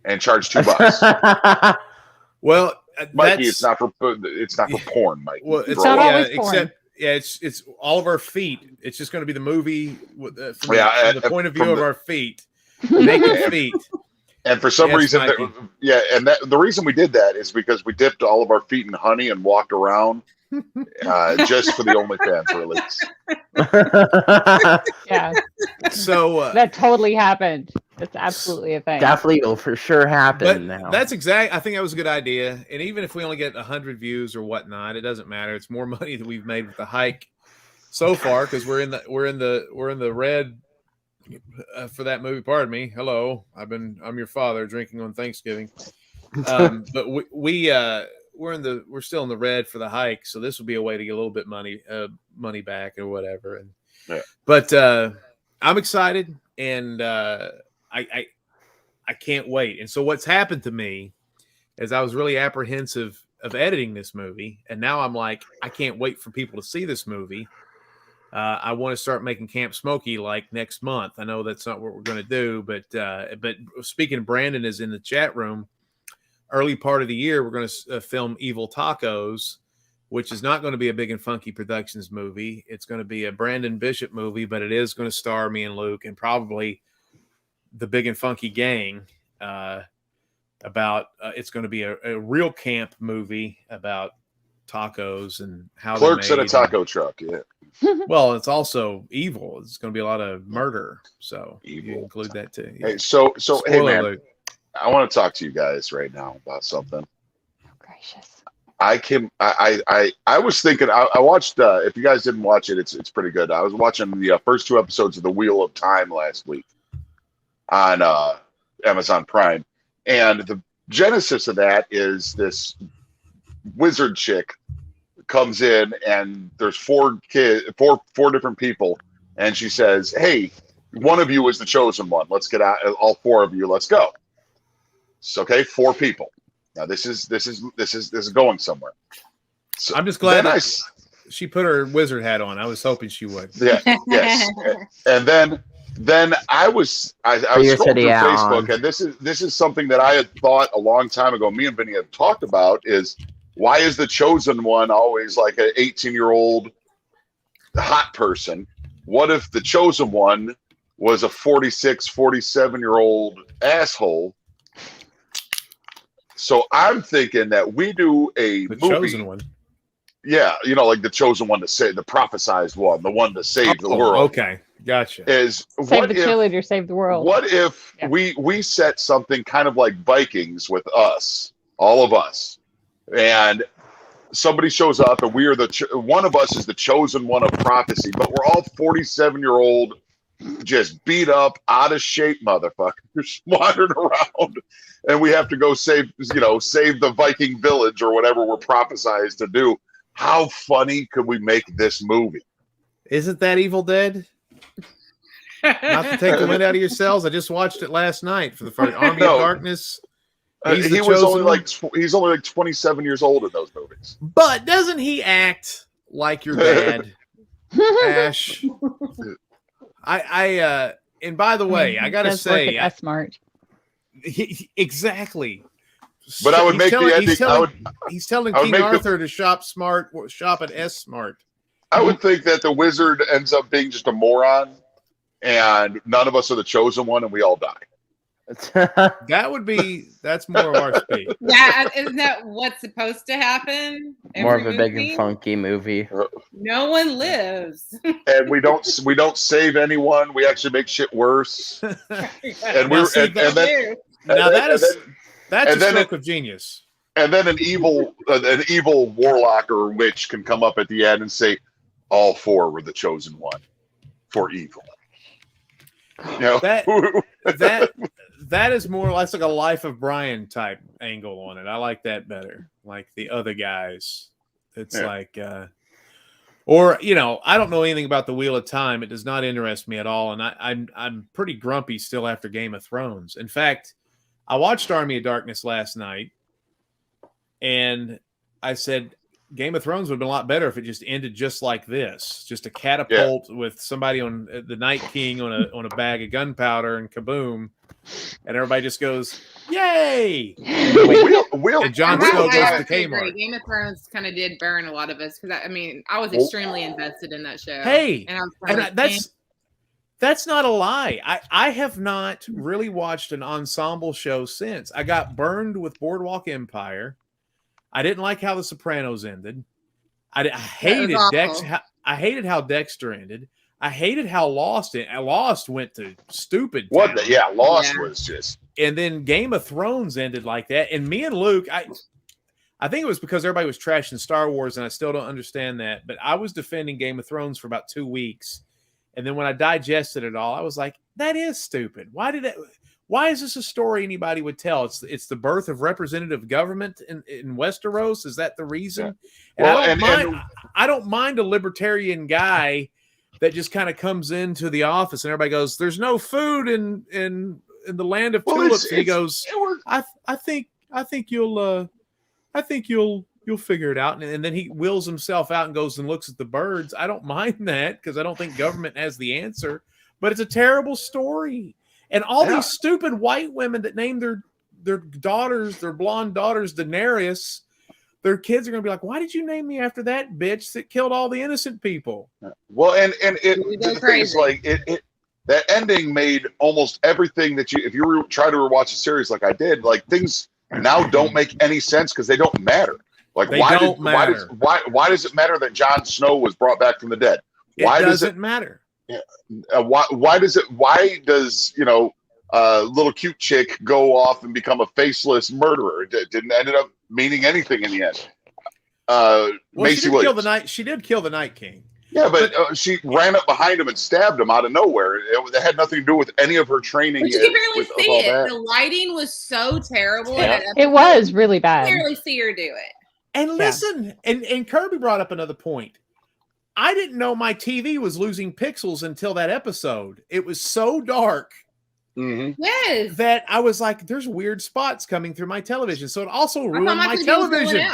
and charge $2. Well, Mikey, it's not for porn, Mikey. Well, it's it's all of our feet. It's just going to be the movie from the point of view of our feet, naked feet. And for some reason, the reason we did that is because we dipped all of our feet in honey and walked around just for the OnlyFans release. Yeah. So that totally happened. It's absolutely a thing. Definitely will for sure happen now. That's exact. I think that was a good idea. And even if we only get 100 views or whatnot, it doesn't matter. It's more money that we've made with the hike so far because we're in the red for that movie. Pardon me. Hello, I'm your father drinking on Thanksgiving. But we're still in the red for the hike, so this will be a way to get a little bit money back or whatever. And but I'm excited, and I can't wait. And so what's happened to me is I was really apprehensive of editing this movie, and now I'm like, I can't wait for people to see this movie. I want to start making Camp Smokey like next month. I know that's not what we're going to do, but speaking, Brandon is in the chat room. Early part of the year, we're going to film Evil Tacos, which is not going to be a Big and Funky Productions movie. It's going to be a Brandon Bishop movie, but it is going to star me and Luke and probably the Big and Funky gang. It's going to be a real camp movie about tacos and how clerks at a taco truck. Yeah. Well, it's also evil. It's going to be a lot of murder, so Evil. you include that too. Hey, so hey Spoiler man, alert. I want to talk to you guys right now about something. Oh, gracious. I was thinking. I watched. If you guys didn't watch it, it's pretty good. I was watching the first 2 episodes of The Wheel of Time last week on Amazon Prime, and the genesis of that is this wizard chick comes in, and there's 4 different people, and she says, "Hey, one of you is the chosen one. Let's get out. All 4 of you. Let's go." So, okay, 4 people. Now this is going somewhere. So I'm just glad that she put her wizard hat on. I was hoping she would. Yeah. Yes. And then I was scrolling through Facebook, and this is something that I had thought a long time ago. Me and Vinny had talked about is why is the chosen one always like an 18-year-old hot person? What if the chosen one was a 46, 47-year-old asshole? So I'm thinking that we do a The movie. chosen one. Yeah, like the chosen one to save, the prophesized one, the one to save the world. Okay, gotcha. Is Save the cheerleader, save the world. What if we set something kind of like Vikings with us, all of us, and somebody shows up and we are one of us is the chosen one of prophecy, but we're all 47-year-old, just beat up, out of shape motherfuckers wandering around, and we have to go save the Viking village or whatever we're prophesized to do. How funny could we make this movie? Isn't that Evil Dead? Not to take the wind out of yourselves. I just watched it last night for the first Army of Darkness. He's only like 27 years old in those movies. But doesn't he act like your dad, Ash? And by the way, I gotta say, smart. Exactly. But I would make the ending. He's telling King Arthur to shop at S Smart. I would think that the wizard ends up being just a moron, and none of us are the chosen one, and we all die. That's more of our speed. Yeah, isn't that what's supposed to happen? More of a Big and Funky movie. No one lives, and we don't save anyone. We actually make shit worse. And that's a stroke of genius. And then an evil warlock or witch can come up at the end and say, "All 4 were the chosen one for evil." That is more like a Life of Brian type angle on it. I like that better. Like the other guys. It's like or I don't know anything about the Wheel of Time. It does not interest me at all. And I'm pretty grumpy still after Game of Thrones. In fact, I watched Army of Darkness last night, and I said Game of Thrones would have been a lot better if it just ended just like this, just a catapult with somebody on the Night King on a bag of gunpowder and kaboom, and everybody just goes, "Yay!" And Jon Snow goes to Kmart. Game of Thrones kind of did burn a lot of us because I was extremely invested in that show. Hey, that's not a lie. I have not really watched an ensemble show since. I got burned with Boardwalk Empire. I didn't like how The Sopranos ended. I hated Dexter. I hated how Dexter ended. I hated how Lost went to stupid. What? Lost Yeah. was just. And then Game of Thrones ended like that. And me and Luke, I think it was because everybody was trashing Star Wars, and I still don't understand that. But I was defending Game of Thrones for about 2 weeks. And then when I digested it all, I was like, that is stupid. Why is this a story anybody would tell? It's the birth of representative government in Westeros. Is that the reason? Yeah. And I don't mind a libertarian guy that just kind of comes into the office and everybody goes, there's no food in the land of tulips. And he goes, I think you'll figure it out. And then he wheels himself out and goes and looks at the birds. I don't mind that because I don't think government has the answer, but it's a terrible story. And all these stupid white women that name their daughters, their blonde daughters, Daenerys, their kids are going to be like, why did you name me after that bitch that killed all the innocent people? Well, the thing is, like, that ending made almost everything that if you try to rewatch a series like I did, like things now don't make any sense because they don't matter. Like, why does it matter that Jon Snow was brought back from the dead? Why does it matter? Why does little cute chick go off and become a faceless murderer? It didn't end up meaning anything in the end. Macy Williams. She did kill the Night King. Yeah, but she ran up behind him and stabbed him out of nowhere. It had nothing to do with any of her training. But you can barely see it. The lighting was so terrible. Yeah. It was really bad. You barely see her do it. And listen, and Kirby brought up another point. I didn't know my TV was losing pixels until that episode. It was so dark that I was like, there's weird spots coming through my television. So it also ruined my television.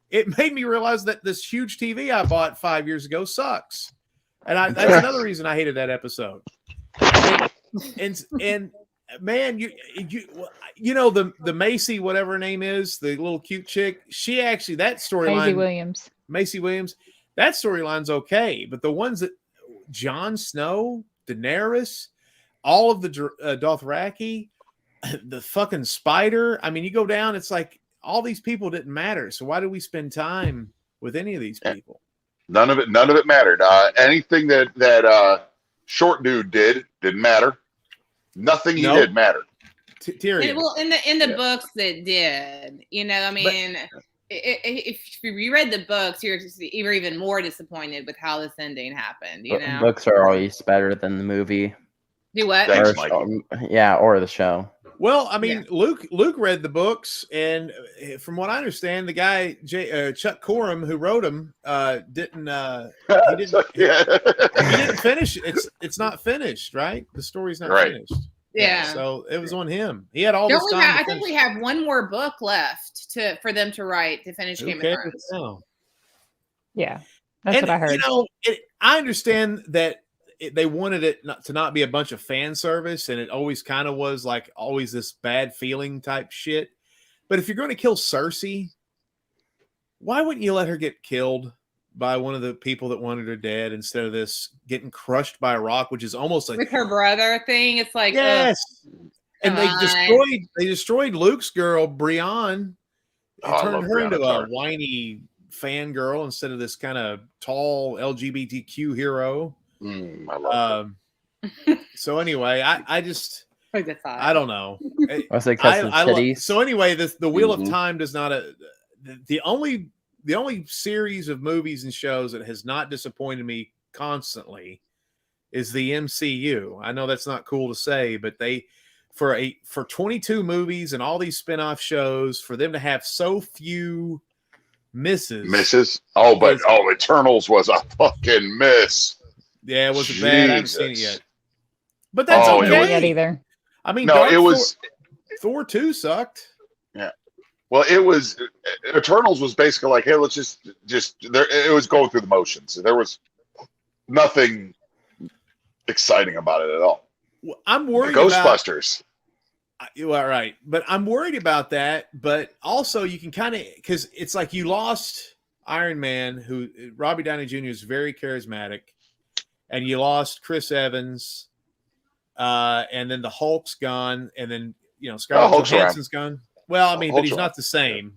It made me realize that this huge TV I bought 5 years ago sucks. And that's another reason I hated that episode. And man, you know the Macy, whatever her name is, the little cute chick, she actually, that storyline, Macy Williams, that storyline's okay. But the ones that Jon Snow, Daenerys, all of the Dothraki, the fucking spider, I mean, you go down, it's like all these people didn't matter. So why do we spend time with any of these people? None of it mattered. Anything that short dude didn't matter. Nothing he did mattered. Tyrion. Well, in the books that did, I mean, if you read the books, you're even more disappointed with how this ending happened. Books are always better than the movie. Do what? Thanks, Mike. Or the show. Well, I mean, Luke read the books, and from what I understand, the guy Chuck Corum who wrote them didn't finish. It's not finished, right? The story's not finished. Yeah. So it was on him. He had all this time. I think we have one more book left for them to write to finish Game of Thrones. Yeah, that's what I heard. I understand that they wanted it to not be a bunch of fan service, and it always kind of was like always this bad feeling type shit. But if you're going to kill Cersei, why wouldn't you let her get killed by one of the people that wanted her dead instead of this getting crushed by a rock, which is almost like with her brother thing? It's like, yes. And they destroyed Luke's girl, Brienne, and turned her into a whiny fangirl instead of this kind of tall LGBTQ hero. I love so anyway, I don't know. So anyway, the Wheel of Time does not. The only series of movies and shows that has not disappointed me constantly is the MCU. I know that's not cool to say, but for 22 movies and all these spin-off shows, for them to have so few misses. Eternals was a fucking miss. Yeah, it wasn't bad. I haven't seen it yet. But that's okay. Yet either. I mean, Thor 2 sucked. Yeah. Well, Eternals was basically like, hey, let's just there. It was going through the motions. There was nothing exciting about it at all. Well, I'm worried Ghostbusters. Right. But I'm worried about that. But also you can kind of, because it's like you lost Iron Man, who Robbie Downey Jr. is very charismatic. And you lost Chris Evans, and then the Hulk's gone, and then Scarlett Johansson's gone. Well, I mean, but he's not the same.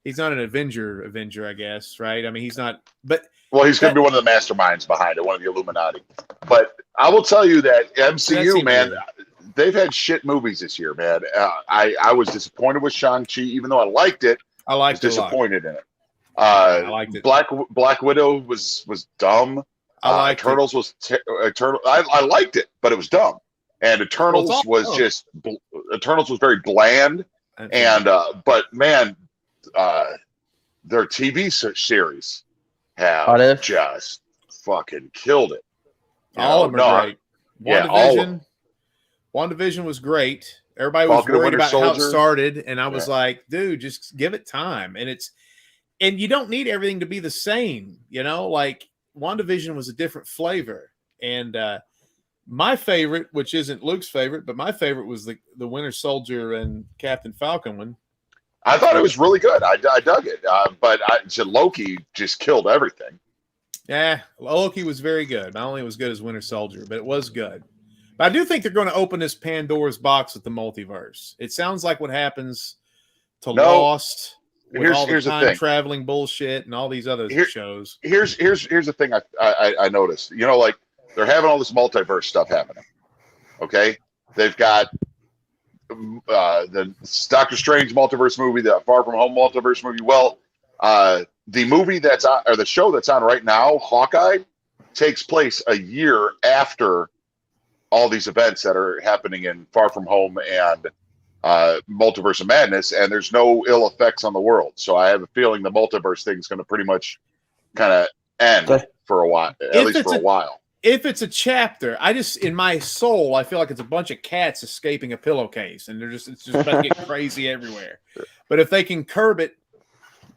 He's not an Avenger, I guess, right? I mean, he's not. But well, he's going to be one of the masterminds behind it, one of the Illuminati. But I will tell you that MCU, man, they've had shit movies this year, man. I was disappointed with Shang-Chi, even though I liked it. I was disappointed in it. I liked it. Black Widow was dumb. Eternals was I liked it, but it was dumb. And Eternals was very bland. And but man, their TV series have just fucking killed it. All of them are great. WandaVision was great. Everybody was worried about how it started, and I was like, dude, just give it time. And you don't need everything to be the same, like WandaVision was a different flavor. And my favorite, which isn't Luke's favorite, but my favorite was the Winter Soldier and Captain Falcon one. I thought it was really good. I dug it. But Loki just killed everything. Yeah, Loki was very good. Not only was good as Winter Soldier, but it was good. But I do think they're going to open this Pandora's box with the multiverse. It sounds like what happens to Lost with all the time traveling bullshit and all these other shows. Here's the thing I noticed. Like they're having all this multiverse stuff happening. Okay, they've got the Doctor Strange multiverse movie, the Far From Home multiverse movie. Well, the movie that's on, or the show that's on right now, Hawkeye, takes place a year after all these events that are happening in Far From Home and Multiverse of Madness, and there's no ill effects on the world. So I have a feeling the multiverse thing is going to pretty much kind of end for a while, at least for a while. If it's a chapter, in my soul, I feel like it's a bunch of cats escaping a pillowcase, and it's just about to get crazy everywhere. But if they can curb it,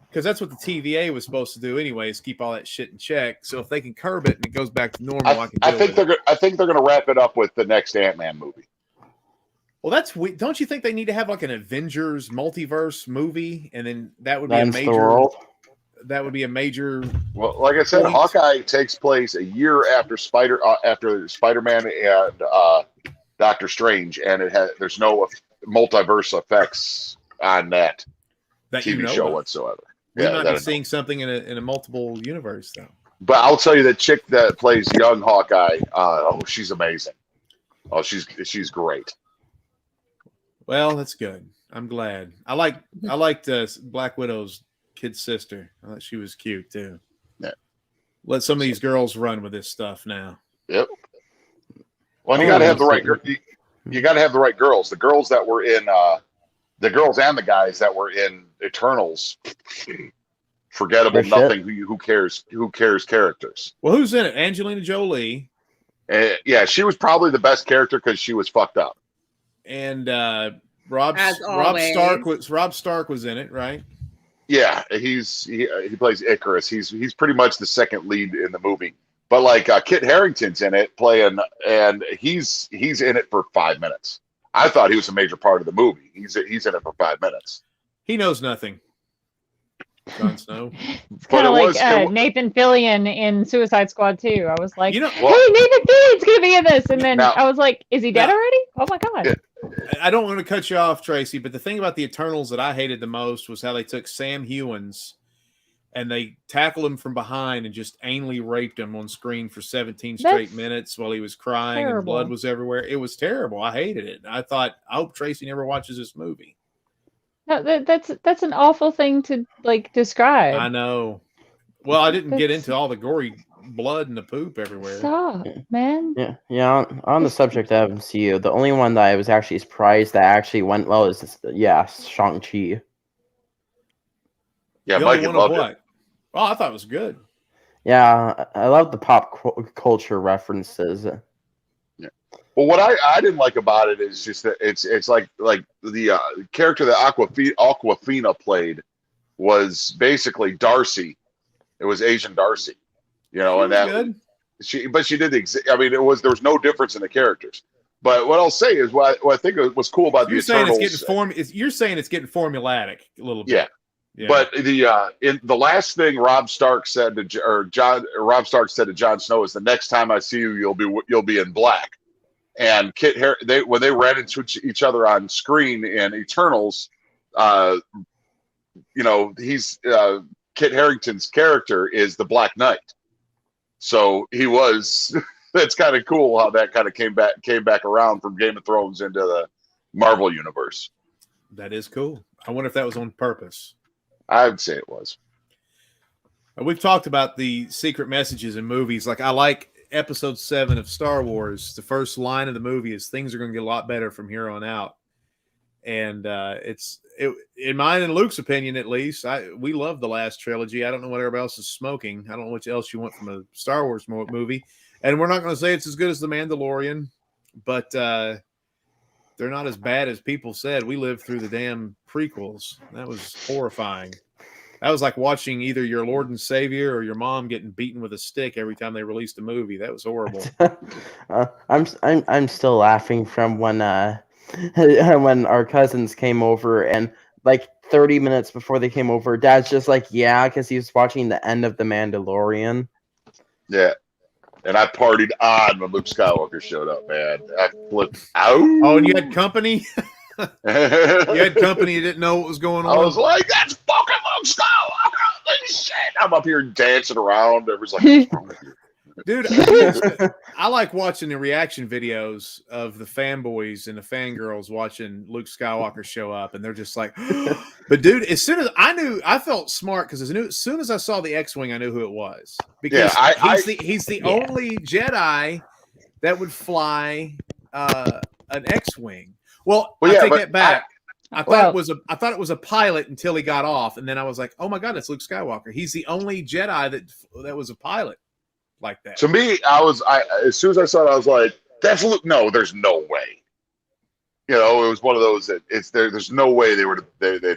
because that's what the TVA was supposed to do anyways, keep all that shit in check. So if they can curb it and it goes back to normal, I think they're going to wrap it up with the next Ant-Man movie. Well, that's weird. Don't you think they need to have like an Avengers multiverse movie, and then that would be a major. That would be a major. Well, like I said, Hawkeye takes place a year after Spider-Man and Doctor Strange, and there's no multiverse effects on that TV show whatsoever. We might be seeing something in a multiple universe, though. But I'll tell you, the chick that plays young Hawkeye, she's amazing. Oh, she's great. Well, that's good. I'm glad. I liked Black Widow's kid sister. I thought she was cute too. Yeah. Let some of these girls run with this stuff now. Yep. Well, you got to have the right. You got to have the right girls. The girls that were in. The girls and the guys that were in Eternals, forgettable, nothing. Who cares? Who cares? Characters. Well, who's in it? Angelina Jolie. Yeah, she was probably the best character because she was fucked up. And Rob Stark was in it, right? Yeah, he plays Icarus. He's pretty much the second lead in the movie. But like Kit Harington's in it playing, and he's in it for 5 minutes. I thought he was a major part of the movie. He's in it for 5 minutes. He knows nothing. Jon Snow. Kind of like Nathan Fillion in Suicide Squad 2. I was like, hey, Nathan Fillion's going to be in this. And then I was like, is he dead already? Oh, my God. I don't want to cut you off, Tracy, but the thing about the Eternals that I hated the most was how they took Sam Hewins and they tackled him from behind and just anally raped him on screen for 17 straight minutes while he was crying and blood was everywhere. It was terrible. I hated it. I thought, I hope Tracy never watches this movie. No, that's an awful thing to describe. I know. Well, I didn't get into all the gory blood and the poop everywhere. Stop, man. Yeah. On the subject of MCU, the only one that I was actually surprised that actually went well is Shang-Chi. Yeah, Mike loved it. Oh, I thought it was good. Yeah, I love the pop culture references. Yeah. Well, what I didn't like about it is just that it's like the character that Awkwafina played was basically Darcy. It was Asian Darcy, and that good. She did there was no difference in the characters. But what I'll say is what I think was cool about the Eternals. You're saying it's getting formulatic a little bit. Yeah. Yeah. But the last thing Rob Stark said to Jon Snow is, the next time I see you, you'll be in black. And when they ran into each other on screen in Eternals, he's Kit Harington's character is the Black Knight. So he was. That's kind of cool how that kind of came back around from Game of Thrones into the Marvel universe. That is cool. I wonder if that was on purpose. I would say it was. We've talked about the secret messages in movies. Like I like Episode 7 of Star Wars. The first line of the movie is things are going to get a lot better from here on out. And in mine and Luke's opinion, at least, we love the last trilogy. I don't know what everybody else is smoking. I don't know what else you want from a Star Wars movie. And we're not going to say it's as good as The Mandalorian, but they're not as bad as people said. We lived through the damn prequels. That was horrifying. That was like watching either your Lord and Savior or your mom getting beaten with a stick every time they released a movie. That was horrible. I'm still laughing from when our cousins came over and like 30 minutes before they came over, Dad's just like, yeah, because he was watching the end of The Mandalorian. Yeah. And I partied on when Luke Skywalker showed up, man. I flipped out. Oh, and you had company? You had company, you didn't know what was going on? I was like, that's fucking Luke Skywalker. Holy shit. I'm up here dancing around. Everyone's like, what's wrong with you? Dude, I like watching the reaction videos of the fanboys and the fangirls watching Luke Skywalker show up, and they're just like, but dude, as soon as I felt smart because as soon as I saw the X-Wing, I knew who it was because he's the only Jedi that would fly an X-Wing. Well, I take that back. I thought it was a pilot until he got off, and then I was like, oh my god, it's Luke Skywalker. He's the only Jedi that was a pilot. Like that. To me, as soon as I saw it, I was like, "That's Luke." No, there's no way. It was one of those that there's no way they'd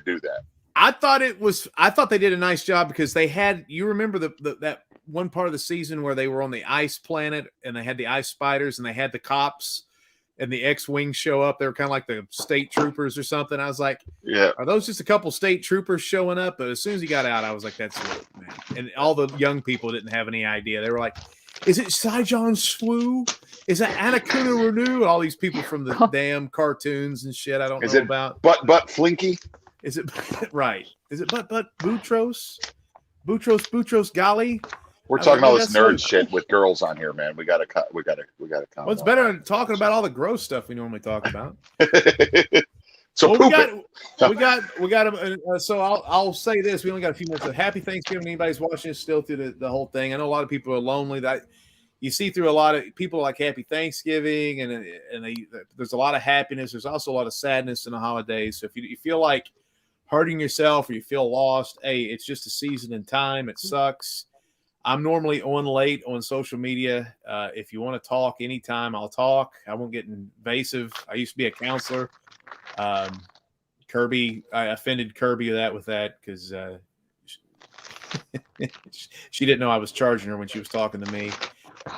do that. I thought they did a nice job because they had. You remember that one part of the season where they were on the ice planet and they had the ice spiders and they had the cops and the X-Wing show up. They were kind of like the state troopers or something. I was like, yeah, are those just a couple state troopers showing up? But as soon as he got out, I was like, that's Luke, man. And all the young people didn't have any idea. They were like, is it Saigon Swoo? Is it Anakuna Renew? All these people from the damn cartoons and shit I don't know about. But Flinky? Is it right? Is it but Boutros? Boutros Ghali? We're talking all this nerd shit with girls on here, man. We gotta come. Well, it's better than talking about all the gross stuff we normally talk about. So we got. So I'll say this: we only got a few minutes. So happy Thanksgiving! Anybody's watching this still through the whole thing? I know a lot of people are lonely. That you see through a lot of people like Happy Thanksgiving, and there's a lot of happiness. There's also a lot of sadness in the holidays. So if you feel like hurting yourself or you feel lost, hey, it's just a season in time. It sucks. I'm normally on late on social media. If you want to talk anytime, I'll talk. I won't get invasive. I used to be a counselor. Kirby, I offended Kirby with that because she didn't know I was charging her when she was talking to me.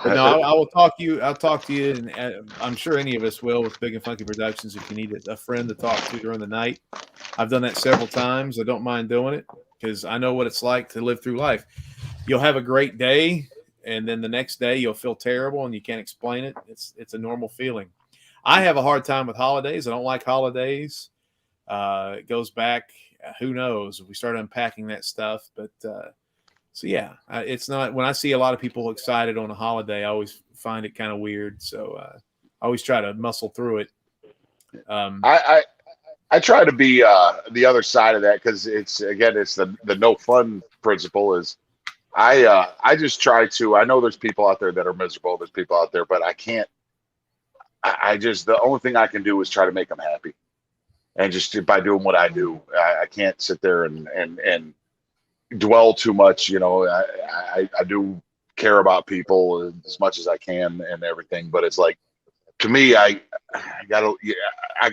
But no, I will talk to you. I'll talk to you, and I'm sure any of us will with Big and Funky Productions if you need a friend to talk to during the night. I've done that several times. I don't mind doing it because I know what it's like to live through life. You'll have a great day, and then the next day you'll feel terrible and you can't explain it. It's a normal feeling. I have a hard time with holidays. I don't like holidays. It goes back, who knows, if we start unpacking that stuff. But so, yeah, it's not – when I see a lot of people excited on a holiday, I always find it kind of weird. So I always try to muscle through it. I try to be the other side of that because it's the no fun principle is I just try to – I know there's people out there that are miserable. There's people out there, but I can't – the only thing I can do is try to make them happy. And just by doing what I do, I can't sit there and dwell too much. I do care about people as much as I can and everything. But it's like, to me, I gotta, I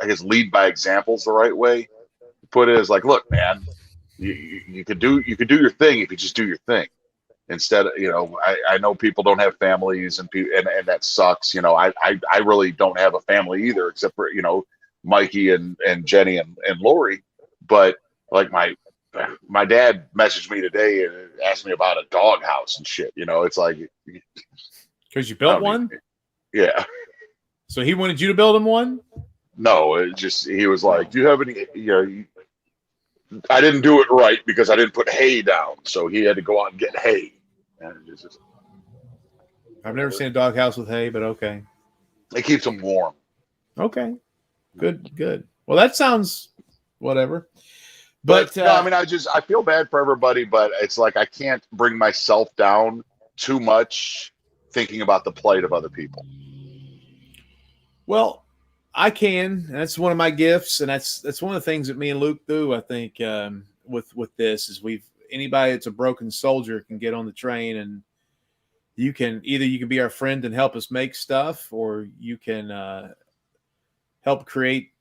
guess, lead by examples the right way. Put it as like, look, man, you could do your thing if you just do your thing. Instead of, I know people don't have families and that sucks. I really don't have a family either, except for, Mikey and Jenny and Lori. But like my dad messaged me today and asked me about a dog house and shit. It's like, because you built one? Yeah. So he wanted you to build him one? No, he was like, do you have any, I didn't do it right because I didn't put hay down, so he had to go out and get hay. And I've never seen a doghouse with hay, but okay. It keeps them warm. Okay, good. Well, that sounds whatever. But no, I mean, I feel bad for everybody, but it's like I can't bring myself down too much thinking about the plight of other people. Well, I can. That's one of my gifts, and that's one of the things that me and Luke do. I think with this is anybody that's a broken soldier can get on the train, and you can be our friend and help us make stuff, or you can help create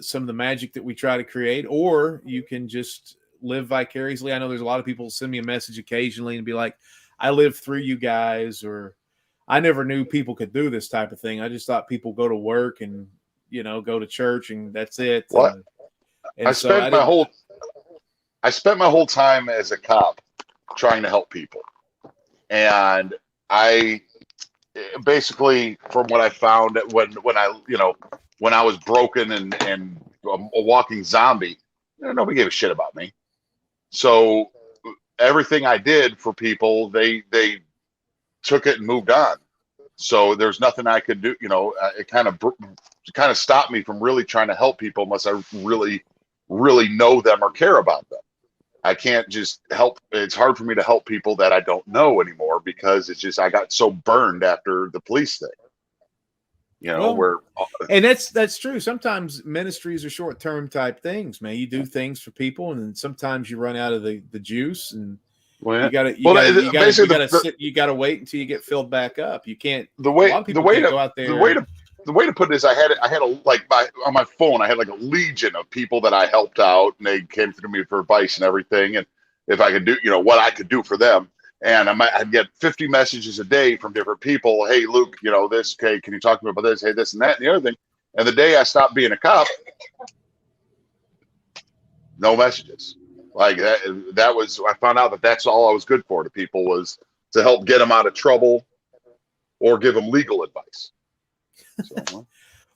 some of the magic that we try to create, or you can just live vicariously. I know there's a lot of people send me a message occasionally and be like, I lived through you guys, or I never knew people could do this type of thing. I just thought people go to work and, go to church and that's it. What? And I spent my whole time as a cop trying to help people. And I basically, from what I found when I was broken and a walking zombie, nobody gave a shit about me. So everything I did for people, they took it and moved on. So there's nothing I could do. It kind of stopped me from really trying to help people unless I really, really know them or care about them. I can't just help. It's hard for me to help people that I don't know anymore because it's just I got so burned after the police thing. And that's true. Sometimes ministries are short-term type things, man. You do things for people, and then sometimes you run out of the juice, and you gotta wait until you get filled back up. You can't. The way to go out there. The way to put it is, I had on my phone, I had like a legion of people that I helped out, and they came to me for advice and everything, and if I could do, what I could do for them. And I'd get 50 messages a day from different people. Hey, Luke, this, okay, can you talk to me about this? Hey, this and that and the other thing. And the day I stopped being a cop, no messages. Like that was, I found out that that's all I was good for to people, was to help get them out of trouble or give them legal advice. So,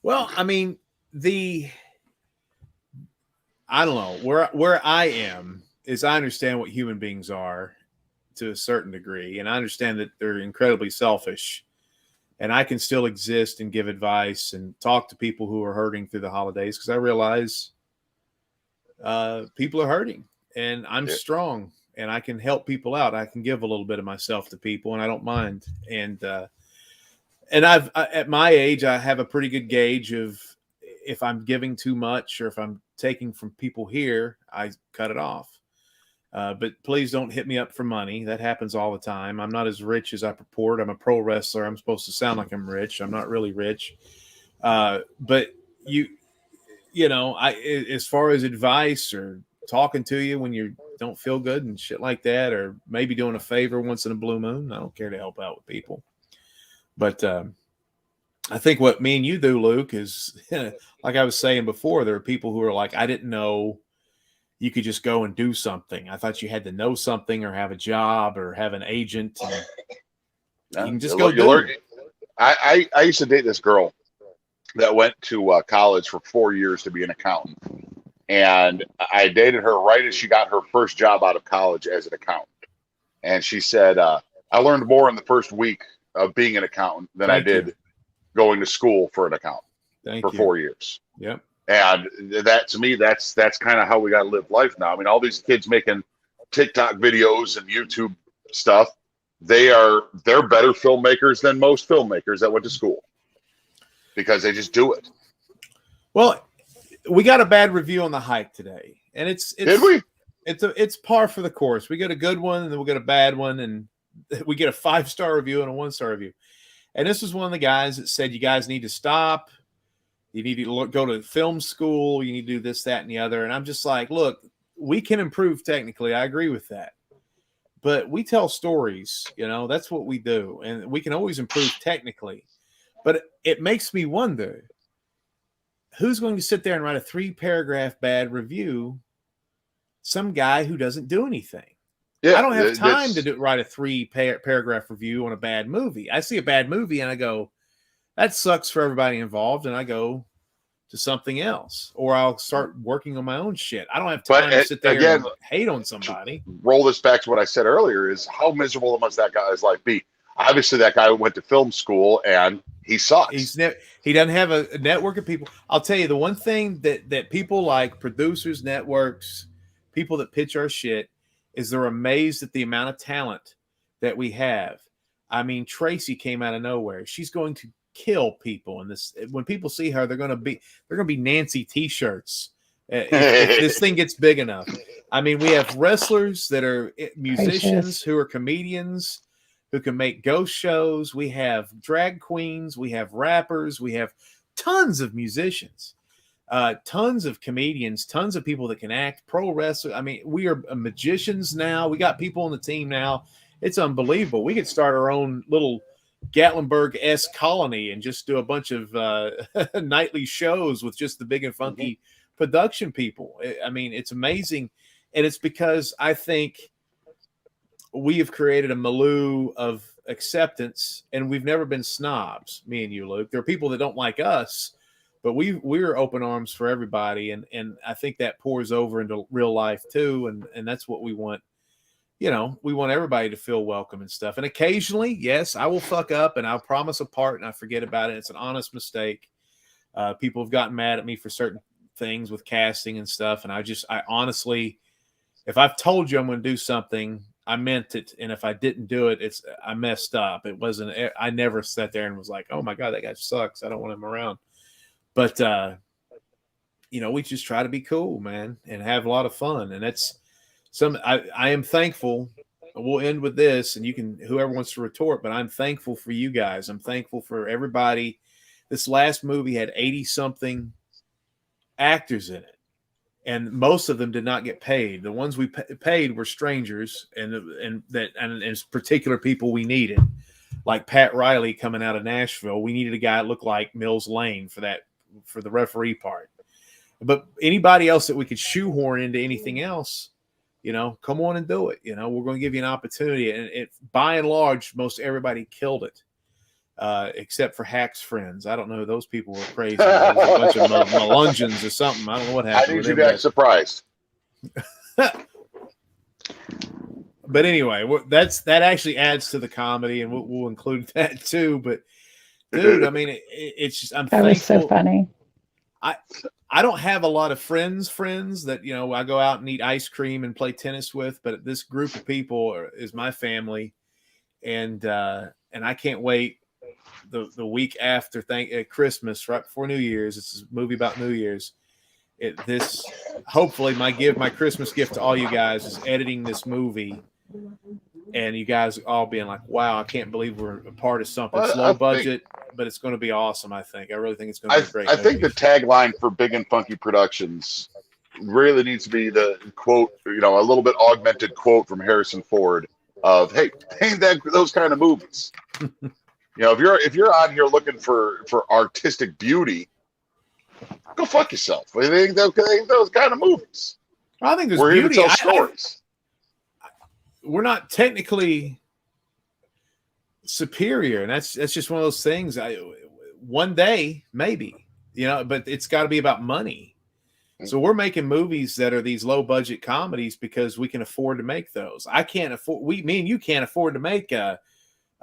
well, I mean, I don't know where I am is I understand what human beings are to a certain degree, and I understand that they're incredibly selfish, and I can still exist and give advice and talk to people who are hurting through the holidays, because I realize people are hurting, and I'm strong, and I can help people out. I can give a little bit of myself to people, and I don't mind. And I've at my age, I have a pretty good gauge of if I'm giving too much or if I'm taking from people here, I cut it off. But please don't hit me up for money. That happens all the time. I'm not as rich as I purport. I'm a pro wrestler. I'm supposed to sound like I'm rich. I'm not really rich. But as far as advice or talking to you when you don't feel good and shit like that, or maybe doing a favor once in a blue moon, I don't care to help out with people. But I think what me and you do, Luke, is like I was saying before, there are people who are like, I didn't know you could just go and do something. I thought you had to know something or have a job or have an agent. And you can just go do it. I used to date this girl that went to college for 4 years to be an accountant. And I dated her right as she got her first job out of college as an accountant. And she said, I learned more in the first week of being an accountant than I did going to school for an accountant for 4 years. Yep. And that, to me, that's kind of how we got to live life now. I mean, all these kids making TikTok videos and YouTube stuff, they're better filmmakers than most filmmakers that went to school because they just do it. Well, we got a bad review on The Hike today, and did we? It's par for the course. We get a good one, and then we get a bad one, and we get a 5-star review and a 1-star review. And this was one of the guys that said, you guys need to stop. You need to go to film school. You need to do this, that, and the other. And I'm just like, look, we can improve technically. I agree with that. But we tell stories, that's what we do. And we can always improve technically. But it makes me wonder, who's going to sit there and write a 3-paragraph bad review? Some guy who doesn't do anything. Yeah, I don't have time to write a 3-paragraph review on a bad movie. I see a bad movie and I go, that sucks for everybody involved. And I go, to something else, or I'll start working on my own shit. I don't have time to sit there and hate on somebody. Roll this back to what I said earlier: is how miserable must that guy's life be? Obviously, that guy went to film school and he sucks. He doesn't have a network of people. I'll tell you the one thing that people like, producers, networks, people that pitch our shit, is they're amazed at the amount of talent that we have. I mean, Tracy came out of nowhere. She's going to kill people, and when people see her, they're going to be Nancy t-shirts if this thing gets big enough. I mean, we have wrestlers that are musicians who are comedians who can make ghost shows. We have drag queens, we have rappers, we have tons of musicians, tons of comedians, tons of people that can act, pro wrestler. I mean, we are magicians now. We got people on the team now. It's unbelievable. We could start our own little Gatlinburg-esque colony and just do a bunch of nightly shows with just the big and funky production people. I mean, it's amazing. And it's because I think we have created a milieu of acceptance, and we've never been snobs, me and you, Luke. There are people that don't like us, but we're open arms for everybody. And I think that pours over into real life too. And that's what we want. You know, we want everybody to feel welcome and stuff. And occasionally, yes, I will fuck up and I'll promise a part and I forget about it. It's an honest mistake. People have gotten mad at me for certain things with casting and stuff. And I honestly, if I've told you I'm going to do something, I meant it. And if I didn't do it, I messed up. I never sat there and was like, oh my God, that guy sucks. I don't want him around. But, you know, we just try to be cool, man, and have a lot of fun. And that's, I am thankful. We'll end with this, and you can, whoever wants to retort, but I'm thankful for you guys. I'm thankful for everybody. This last movie had 80-something actors in it, and most of them did not get paid. The ones we paid were strangers, and it's particular people we needed, like Pat Riley coming out of Nashville. We needed a guy that looked like Mills Lane for the referee part. But anybody else that we could shoehorn into anything else, you know, come on and do it. You know, we're going to give you an opportunity. And by and large, most everybody killed it, except for Hack's friends. I don't know. Those people were crazy. There was a bunch of Melungeons or something. I don't know what happened. I need you to act surprised. But anyway, that actually adds to the comedy, and we'll include that too. But dude, I mean, it's just, that was so funny. I don't have a lot of friends that, you know, I go out and eat ice cream and play tennis with, but this group of people is my family. And I can't wait the week after Christmas, right before New Year's. It's a movie about New Year's. Hopefully my Christmas gift to all you guys is editing this movie, and you guys all being like, wow, I can't believe we're a part of something. It's low budget, but it's going to be awesome. I really think it's going to be great. I think the tagline for Big and Funky Productions really needs to be the quote, you know, a little bit augmented quote from Harrison Ford of, hey, ain't that those kind of movies? You know, if you're out here looking for artistic beauty, go fuck yourself. It ain't those kind of movies. I think there's We're beauty. here to tell stories. We're not technically superior, and that's just one of those things. One day, maybe, you know, but it's got to be about money. So we're making movies that are these low budget comedies because we can afford to make those. Me and you can't afford to make a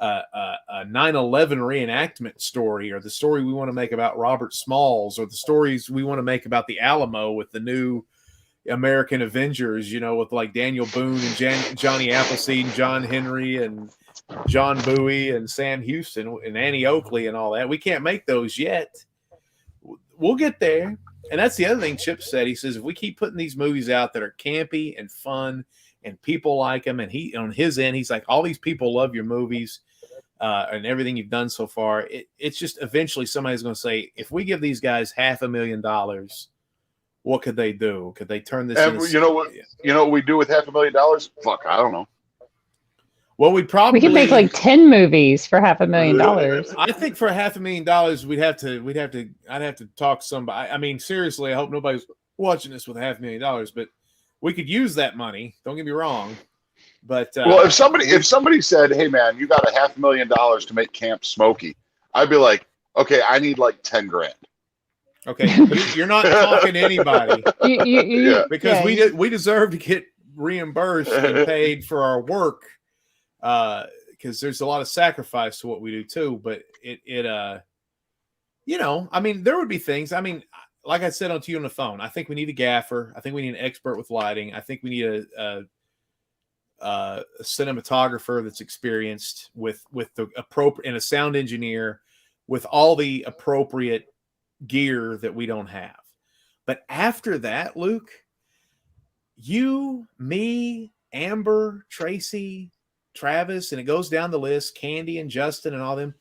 9/11 reenactment story, or the story we want to make about Robert Smalls, or the stories we want to make about the Alamo with the new American Avengers, you know, with like Daniel Boone and Johnny Appleseed and John Henry and John Bowie and Sam Houston and Annie Oakley and all that. We can't make those yet. We'll get there. And that's the other thing Chip said. He says, if we keep putting these movies out that are campy and fun and people like them, and he, on his end, he's like, all these people love your movies and everything you've done so far. It's just eventually somebody's going to say, if we give these guys $500,000, what could they do? Could they turn this into, you know what? You know what we do with $500,000? Fuck, I don't know. Well, we could make like 10 movies for $500,000. I think for $500,000, I'd have to talk to somebody. I mean, seriously, I hope nobody's watching this with $500,000, but we could use that money. Don't get me wrong. But well, if somebody said, "Hey, man, you got $500,000 to make Camp Smokey," I'd be like, "Okay, I need like $10,000." Okay, you're not talking to anybody because we deserve to get reimbursed and paid for our work because there's a lot of sacrifice to what we do too. But I mean, there would be things. I mean, like I said to you on the phone, I think we need a gaffer. I think we need an expert with lighting. I think we need a cinematographer that's experienced with the appropriate, and a sound engineer with all the appropriate gear that we don't have. But after that, Luke, you, me, Amber, Tracy, Travis, and it goes down the list, Candy and Justin and all them.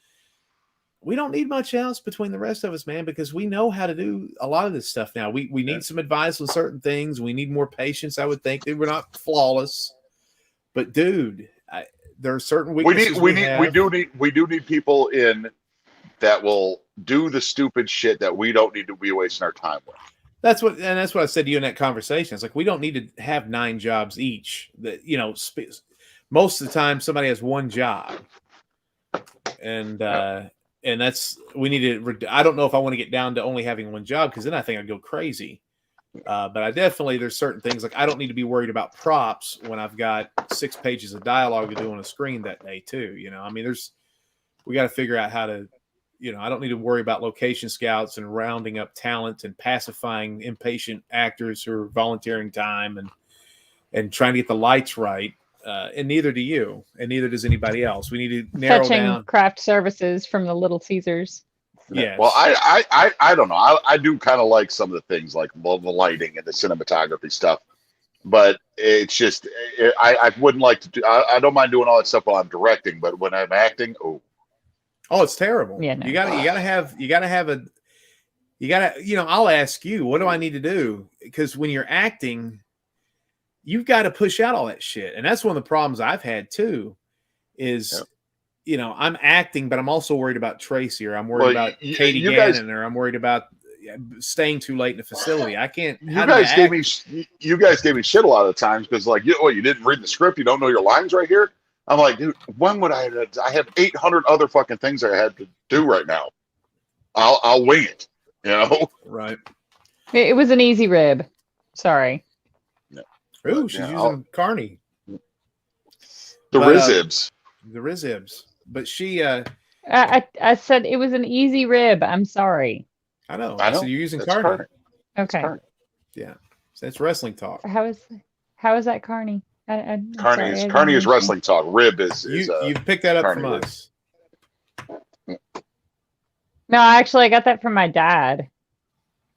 We don't need much else between the rest of us, man, because we know how to do a lot of this stuff now. We need some advice on certain things. We need more patience, I would think. We're not flawless. But dude, there are certain weaknesses we do need people in that will do the stupid shit that we don't need to be wasting our time with. That's what I said to you in that conversation. It's like, we don't need to have 9 jobs each. That, most of the time somebody has one job, and that's, we need to. I don't know if I want to get down to only having one job, because then I think I'd go crazy. But I definitely, there's certain things like I don't need to be worried about props when I've got 6 pages of dialogue to do on a screen that day too. I mean, we got to figure out how to. I don't need to worry about location scouts and rounding up talent and pacifying impatient actors who are volunteering time and trying to get the lights right. And neither do you, and neither does anybody else. We need to narrow down craft services from the Little Caesars. Yes. Well, I don't know. I do kind of like some of the things like the lighting and the cinematography stuff, but it's just I wouldn't like to do. I don't mind doing all that stuff while I'm directing, but when I'm acting, oh, it's terrible. Yeah, no. You gotta have I'll ask you, what do I need to do? Because when you're acting, you've got to push out all that shit. And that's one of the problems I've had too, is, I'm acting, but I'm also worried about Tracy, or I'm worried about Katie Gannon, or I'm worried about staying too late in the facility. I can't. You guys gave me shit a lot of times because, like, you didn't read the script. You don't know your lines right here. I'm like, dude, when would I have 800 other fucking things I had to do right now. I'll wing it, Right. It was an easy rib. Sorry. Yeah. Ooh, she's using Carney. The Rizibs. The Rizibs. But she I said it was an easy rib. I'm sorry. I know. So you're using Carney. Okay. Carney. Yeah. So that's wrestling talk. How is that Carney? Carney is wrestling talk. Rib is you've picked that up from us. No, actually, I got that from my dad.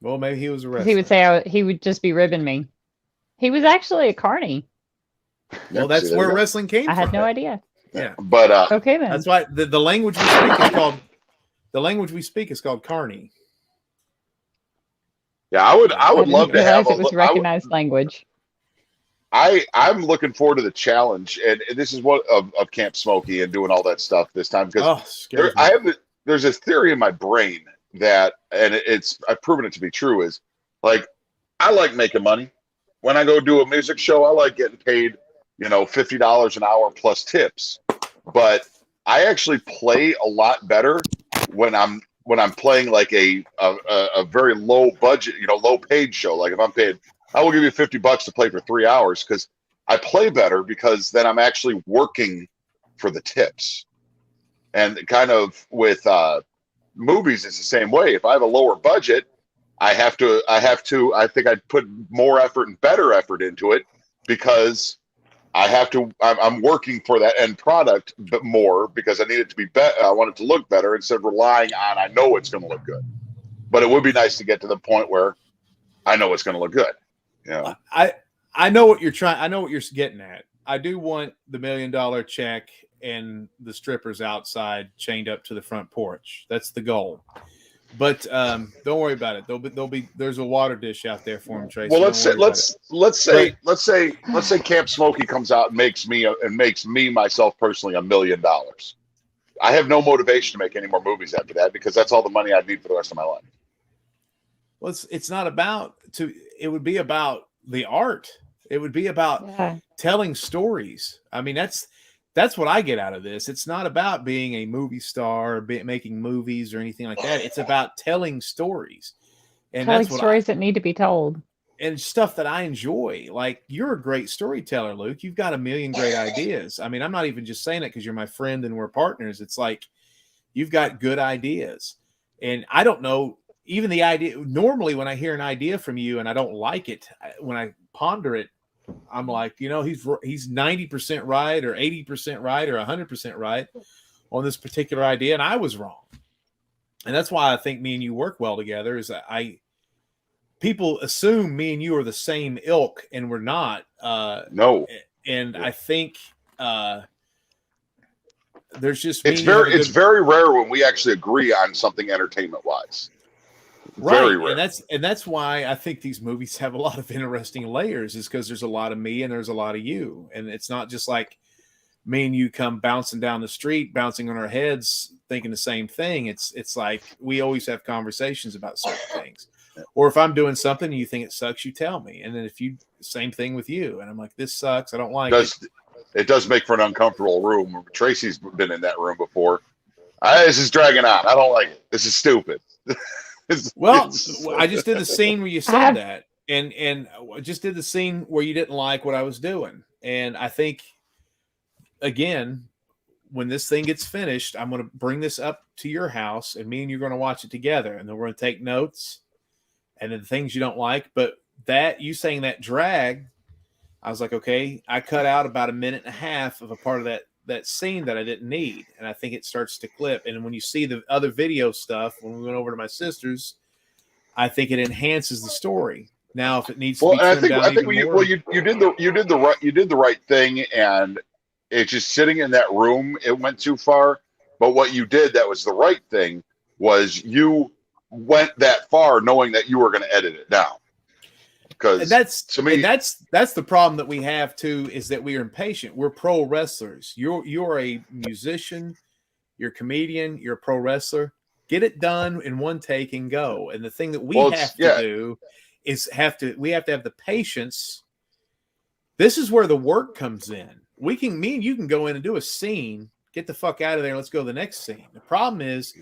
Well, maybe he was a wrestler. He would say he would just be ribbing me. He was actually a Carney. Well, that's where wrestling came from. I had no idea. Yeah, but okay then. That's why the language we speak is called Carney. Yeah, I would love to have it was recognized language. I'm looking forward to the challenge, and this is what of Camp Smokey and doing all that stuff this time, because there's this theory in my brain that, and I've proven it to be true, is like, I like making money. When I go do a music show, I like getting paid, $50 an hour plus tips. But I actually play a lot better when I'm playing like a very low budget, low paid show. Like if I'm paid, I will give you $50 to play for 3 hours, because I play better, because then I'm actually working for the tips. And kind of with movies, it's the same way. If I have a lower budget, I think I'd put more effort and better effort into it, because I'm working for that end product but more, because I need it to be better. I want it to look better, instead of relying on, I know it's going to look good. But it would be nice to get to the point where I know it's going to look good. I know what you're trying. I know what you're getting at. I do want the $1 million check and the strippers outside chained up to the front porch. That's the goal. But don't worry about it. There's a water dish out there for him, Tracy. Well, let's say Camp Smokey comes out and makes me myself personally $1 million. I have no motivation to make any more movies after that, because that's all the money I need for the rest of my life. Well, it's not about it would be about the art. It would be about telling stories. I mean, that's what I get out of this. It's not about being a movie star or making movies or anything like that. It's about telling stories. And telling that's what stories that need to be told. And stuff that I enjoy. Like, you're a great storyteller, Luke. You've got a million great ideas. I mean, I'm not even just saying it because you're my friend and we're partners. It's like you've got good ideas. And I don't know, even the idea, normally when I hear an idea from you and I don't like it, when I ponder it, I'm like, he's 90% right or 80% right or 100% right on this particular idea. And I was wrong. And that's why I think me and you work well together, is that people assume me and you are the same ilk, and we're not. No. And I think there's just it's very rare when we actually agree on something entertainment wise. Right. Very rare. And that's why I think these movies have a lot of interesting layers, is because there's a lot of me and there's a lot of you. And it's not just like me and you come bouncing down the street, bouncing on our heads, thinking the same thing. It's like we always have conversations about certain things. Or if I'm doing something and you think it sucks, you tell me. And then same thing with you. And I'm like, this sucks. I don't like it. It does make for an uncomfortable room. Tracy's been in that room before. This is dragging on. I don't like it. This is stupid. I just did the scene where you said that. And I just did the scene where you didn't like what I was doing. And I think, again, when this thing gets finished, I'm going to bring this up to your house, and me and you're going to watch it together. And then we're going to take notes. And then the things you don't like, but that you saying that drag, I was like, okay, I cut out about 1.5 minutes of a part of that scene that I didn't need. And I think it starts to clip. And when you see the other video stuff, when we went over to my sister's, I think it enhances the story. Now, if it needs to be trimmed down even more. You did the right thing, and it's just sitting in that room. It went too far, but what you did that was the right thing was you went that far knowing that you were going to edit it down. Because that's the problem that we have too, is that we are impatient. We're pro wrestlers. You're a musician, you're a comedian, you're a pro wrestler. Get it done in one take and go. And the thing that we have to do is we have to have the patience. This is where the work comes in. Me and you can go in and do a scene, get the fuck out of there, and let's go to the next scene. The problem is,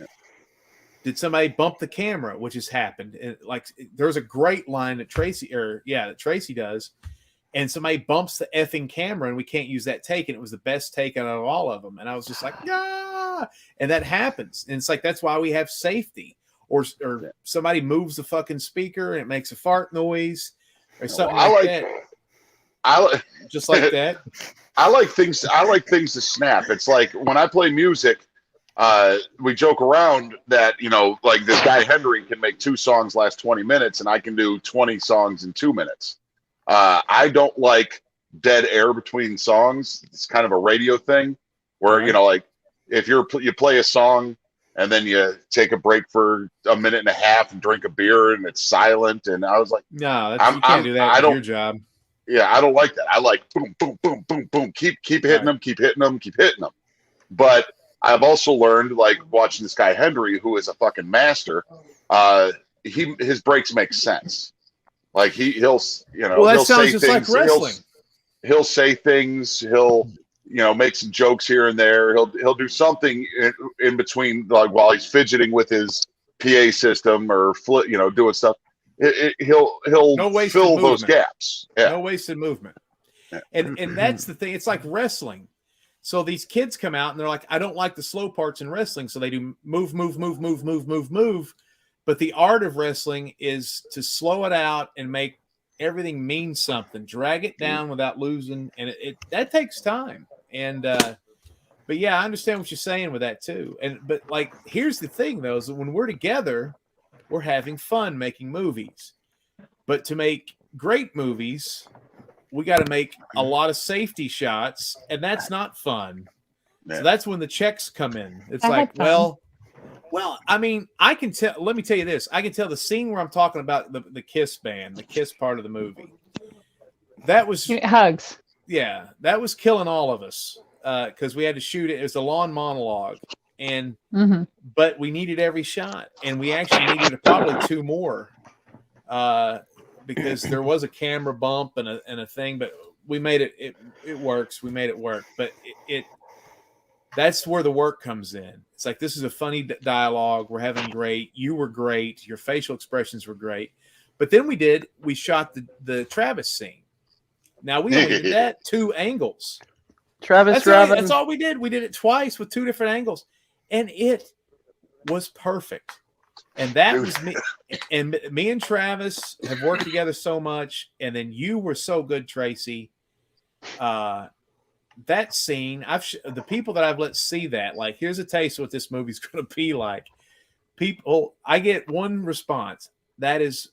did somebody bump the camera, which has happened? And like, there's a great line that Tracy does, and somebody bumps the effing camera, and we can't use that take, and it was the best take out of all of them. And I was just like, yeah, and that happens. And it's like, that's why we have safety, or somebody moves the fucking speaker and it makes a fart noise or something just like that. I like things to snap. It's like when I play music, we joke around that, like this guy Henry can make 2 songs last 20 minutes and I can do 20 songs in 2 minutes. I don't like dead air between songs. It's kind of a radio thing where, like if you play a song and then you take a break for 1.5 minutes and drink a beer and it's silent. And I was like, no, you can't do that. Your job. Yeah. I don't like that. I like boom, boom, boom, boom, boom. Keep hitting them, keep hitting them, keep hitting them. But I've also learned, like watching this guy Henry, who is a fucking master. His breaks make sense. Like he'll that sounds just like wrestling. He'll say things. He'll make some jokes here and there. He'll do something in between, like while he's fidgeting with his PA system or doing stuff. He'll fill those gaps. Yeah. No wasted movement. And that's the thing. It's like wrestling. So these kids come out and they're like, I don't like the slow parts in wrestling. So they do move. But the art of wrestling is to slow it out and make everything mean something, drag it down without losing. And that takes time. And, but yeah, I understand what you're saying with that too. But like, here's the thing though, is that when we're together, we're having fun making movies. But to make great movies, we got to make a lot of safety shots, and that's not fun. So that's when the checks come in. It's like, well, I mean, I can tell. Let me tell you this: I can tell the scene where I'm talking about the Kiss band, the Kiss part of the movie. That was hugs. Yeah, that was killing all of us because we had to shoot it. It was a long monologue, and but we needed every shot, and we actually needed probably 2 more. Because there was a camera bump and a thing, but we made it works. We made it work, but that's where the work comes in. It's like, this is a funny dialogue. We're having great. You were great. Your facial expressions were great. But then we shot the Travis scene. Now we only did that 2 angles. That's all we did. We did it twice with 2 different angles, and it was perfect. And that was me. And me and Travis have worked together so much. And then you were so good, Tracy. That scene, the people that I've let see that, like, here's a taste of what this movie's going to be like. People, I get one response. That is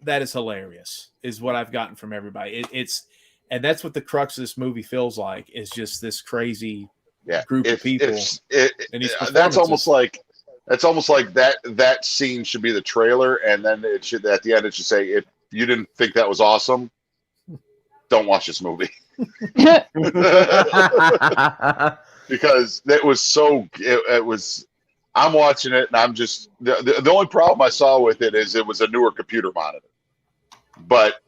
hilarious, is what I've gotten from everybody. And that's what the crux of this movie feels like, is just this crazy group of people. That's almost like that scene should be the trailer, and then it should, at the end, it should say, if you didn't think that was awesome, don't watch this movie. Because it was I'm watching it, and I'm just the only problem I saw with it is it was a newer computer monitor. But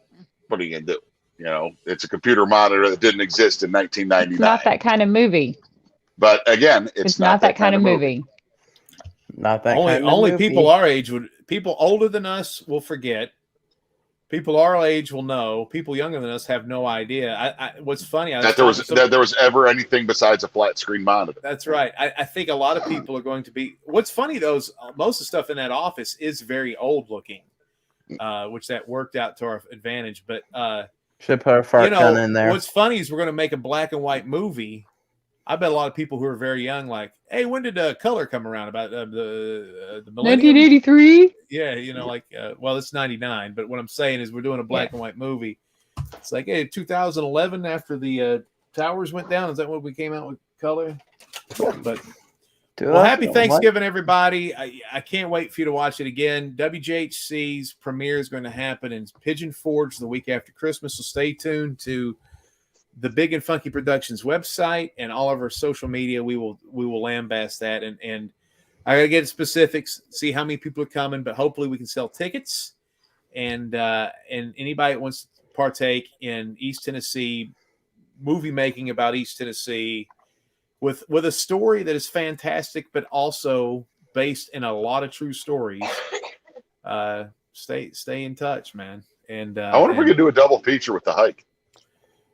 what are you gonna do? You know, it's a computer monitor that didn't exist in 1999. It's not that kind of movie. But again, it's not that kind of movie. Not that only movie. People our age people older than us will forget. People our age will know. People younger than us have no idea. What's funny that there was ever anything besides a flat screen monitor. That's right. I think a lot of people are going to be. What's funny though is most of the stuff in that office is very old looking, which that worked out to our advantage. But should put a fart gun in there. What's funny is we're going to make a black and white movie. I bet a lot of people who are very young, like, hey, when did color come around? About the millennium? 1983. Yeah, well, it's 99. But what I'm saying is, we're doing a black and white movie. It's like, hey, 2011, after the towers went down, is that when we came out with color? But happy Thanksgiving, everybody! I can't wait for you to watch it again. WJHC's premiere is going to happen in Pigeon Forge the week after Christmas, so stay tuned to the Big and Funky Productions website and all of our social media. We will lambast that, and I gotta get specifics, see how many people are coming, but hopefully we can sell tickets, and anybody that wants to partake in East Tennessee movie making about East Tennessee with a story that is fantastic, but also based in a lot of true stories. Stay in touch, man. And I wonder if we could do a double feature with the hike.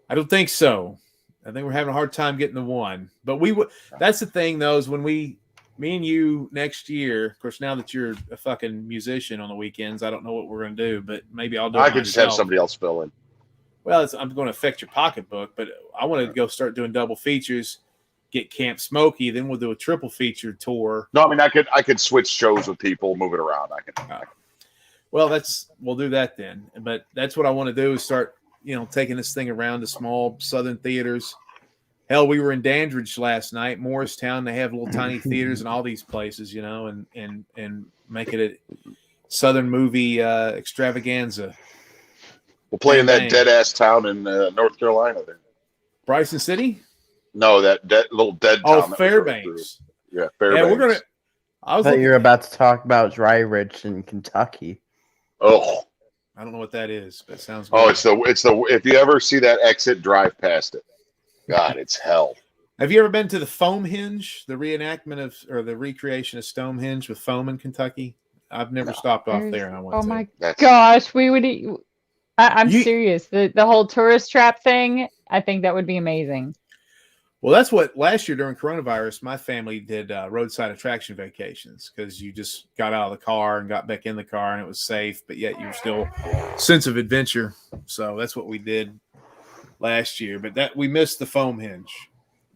I don't think so. I think we're having a hard time getting the one. But that's the thing, though, is when me and you next year, of course, now that you're a fucking musician on the weekends, I don't know what we're going to do, but maybe I'll do it I could just have somebody else fill in. Well, I'm going to affect your pocketbook, but I want to go start doing double features, get Camp Smokey, then we'll do a triple feature tour. No, I mean, I could switch shows with people, move it around. Well, we'll do that then. But that's what I want to do, is start taking this thing around to small southern theaters. Hell, we were in Dandridge last night, Morristown. They have little tiny theaters in all these places, and make it a southern movie extravaganza. We'll play in that dead ass town in North Carolina. There, Bryson City. No, that little dead town. Oh, Fairbanks. Yeah, Fairbanks. Yeah, we're gonna. I thought you were about to talk about Dry Ridge in Kentucky. Oh. I don't know what that is, but it sounds good. Oh, it's the if you ever see that exit, drive past it. God, it's hell. Have you ever been to the Foam Hinge, the reenactment or the recreation of Stonehenge with foam in Kentucky? I've never stopped off there, and I went. Oh my gosh, we would. I'm serious. The whole tourist trap thing. I think that would be amazing. Well, that's what last year during coronavirus, my family did roadside attraction vacations, because you just got out of the car and got back in the car and it was safe, but yet you're still sense of adventure. So that's what we did last year, but we missed the Foam Hinge.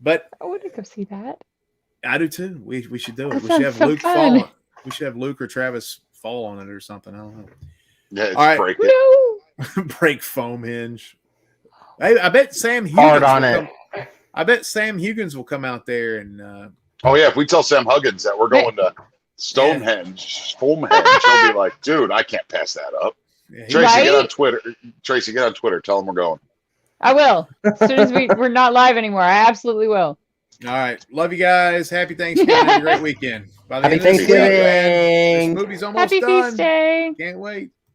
But I want to go see that. I do too. We should do it. That We should have sounds Luke so fun. fall. We should have Luke or Travis fall on it or something. I don't know. Yeah, All right. break it. Break Foam Hinge. I bet Sam Huggins Hard on it. I bet Sam Huggins will come out there and. Oh yeah, if we tell Sam Huggins that we're going to Stonehenge, Foamhenge, he'll be like, "Dude, I can't pass that up." Yeah, Tracy, get on Twitter. Tracy, get on Twitter. Tell him we're going. I will. As soon as we're not live anymore, I absolutely will. All right. Love you guys. Happy Thanksgiving. Have a great weekend. By the Happy end of this week, man, Thanksgiving. this movie's almost Happy done. Feast Day. Can't wait.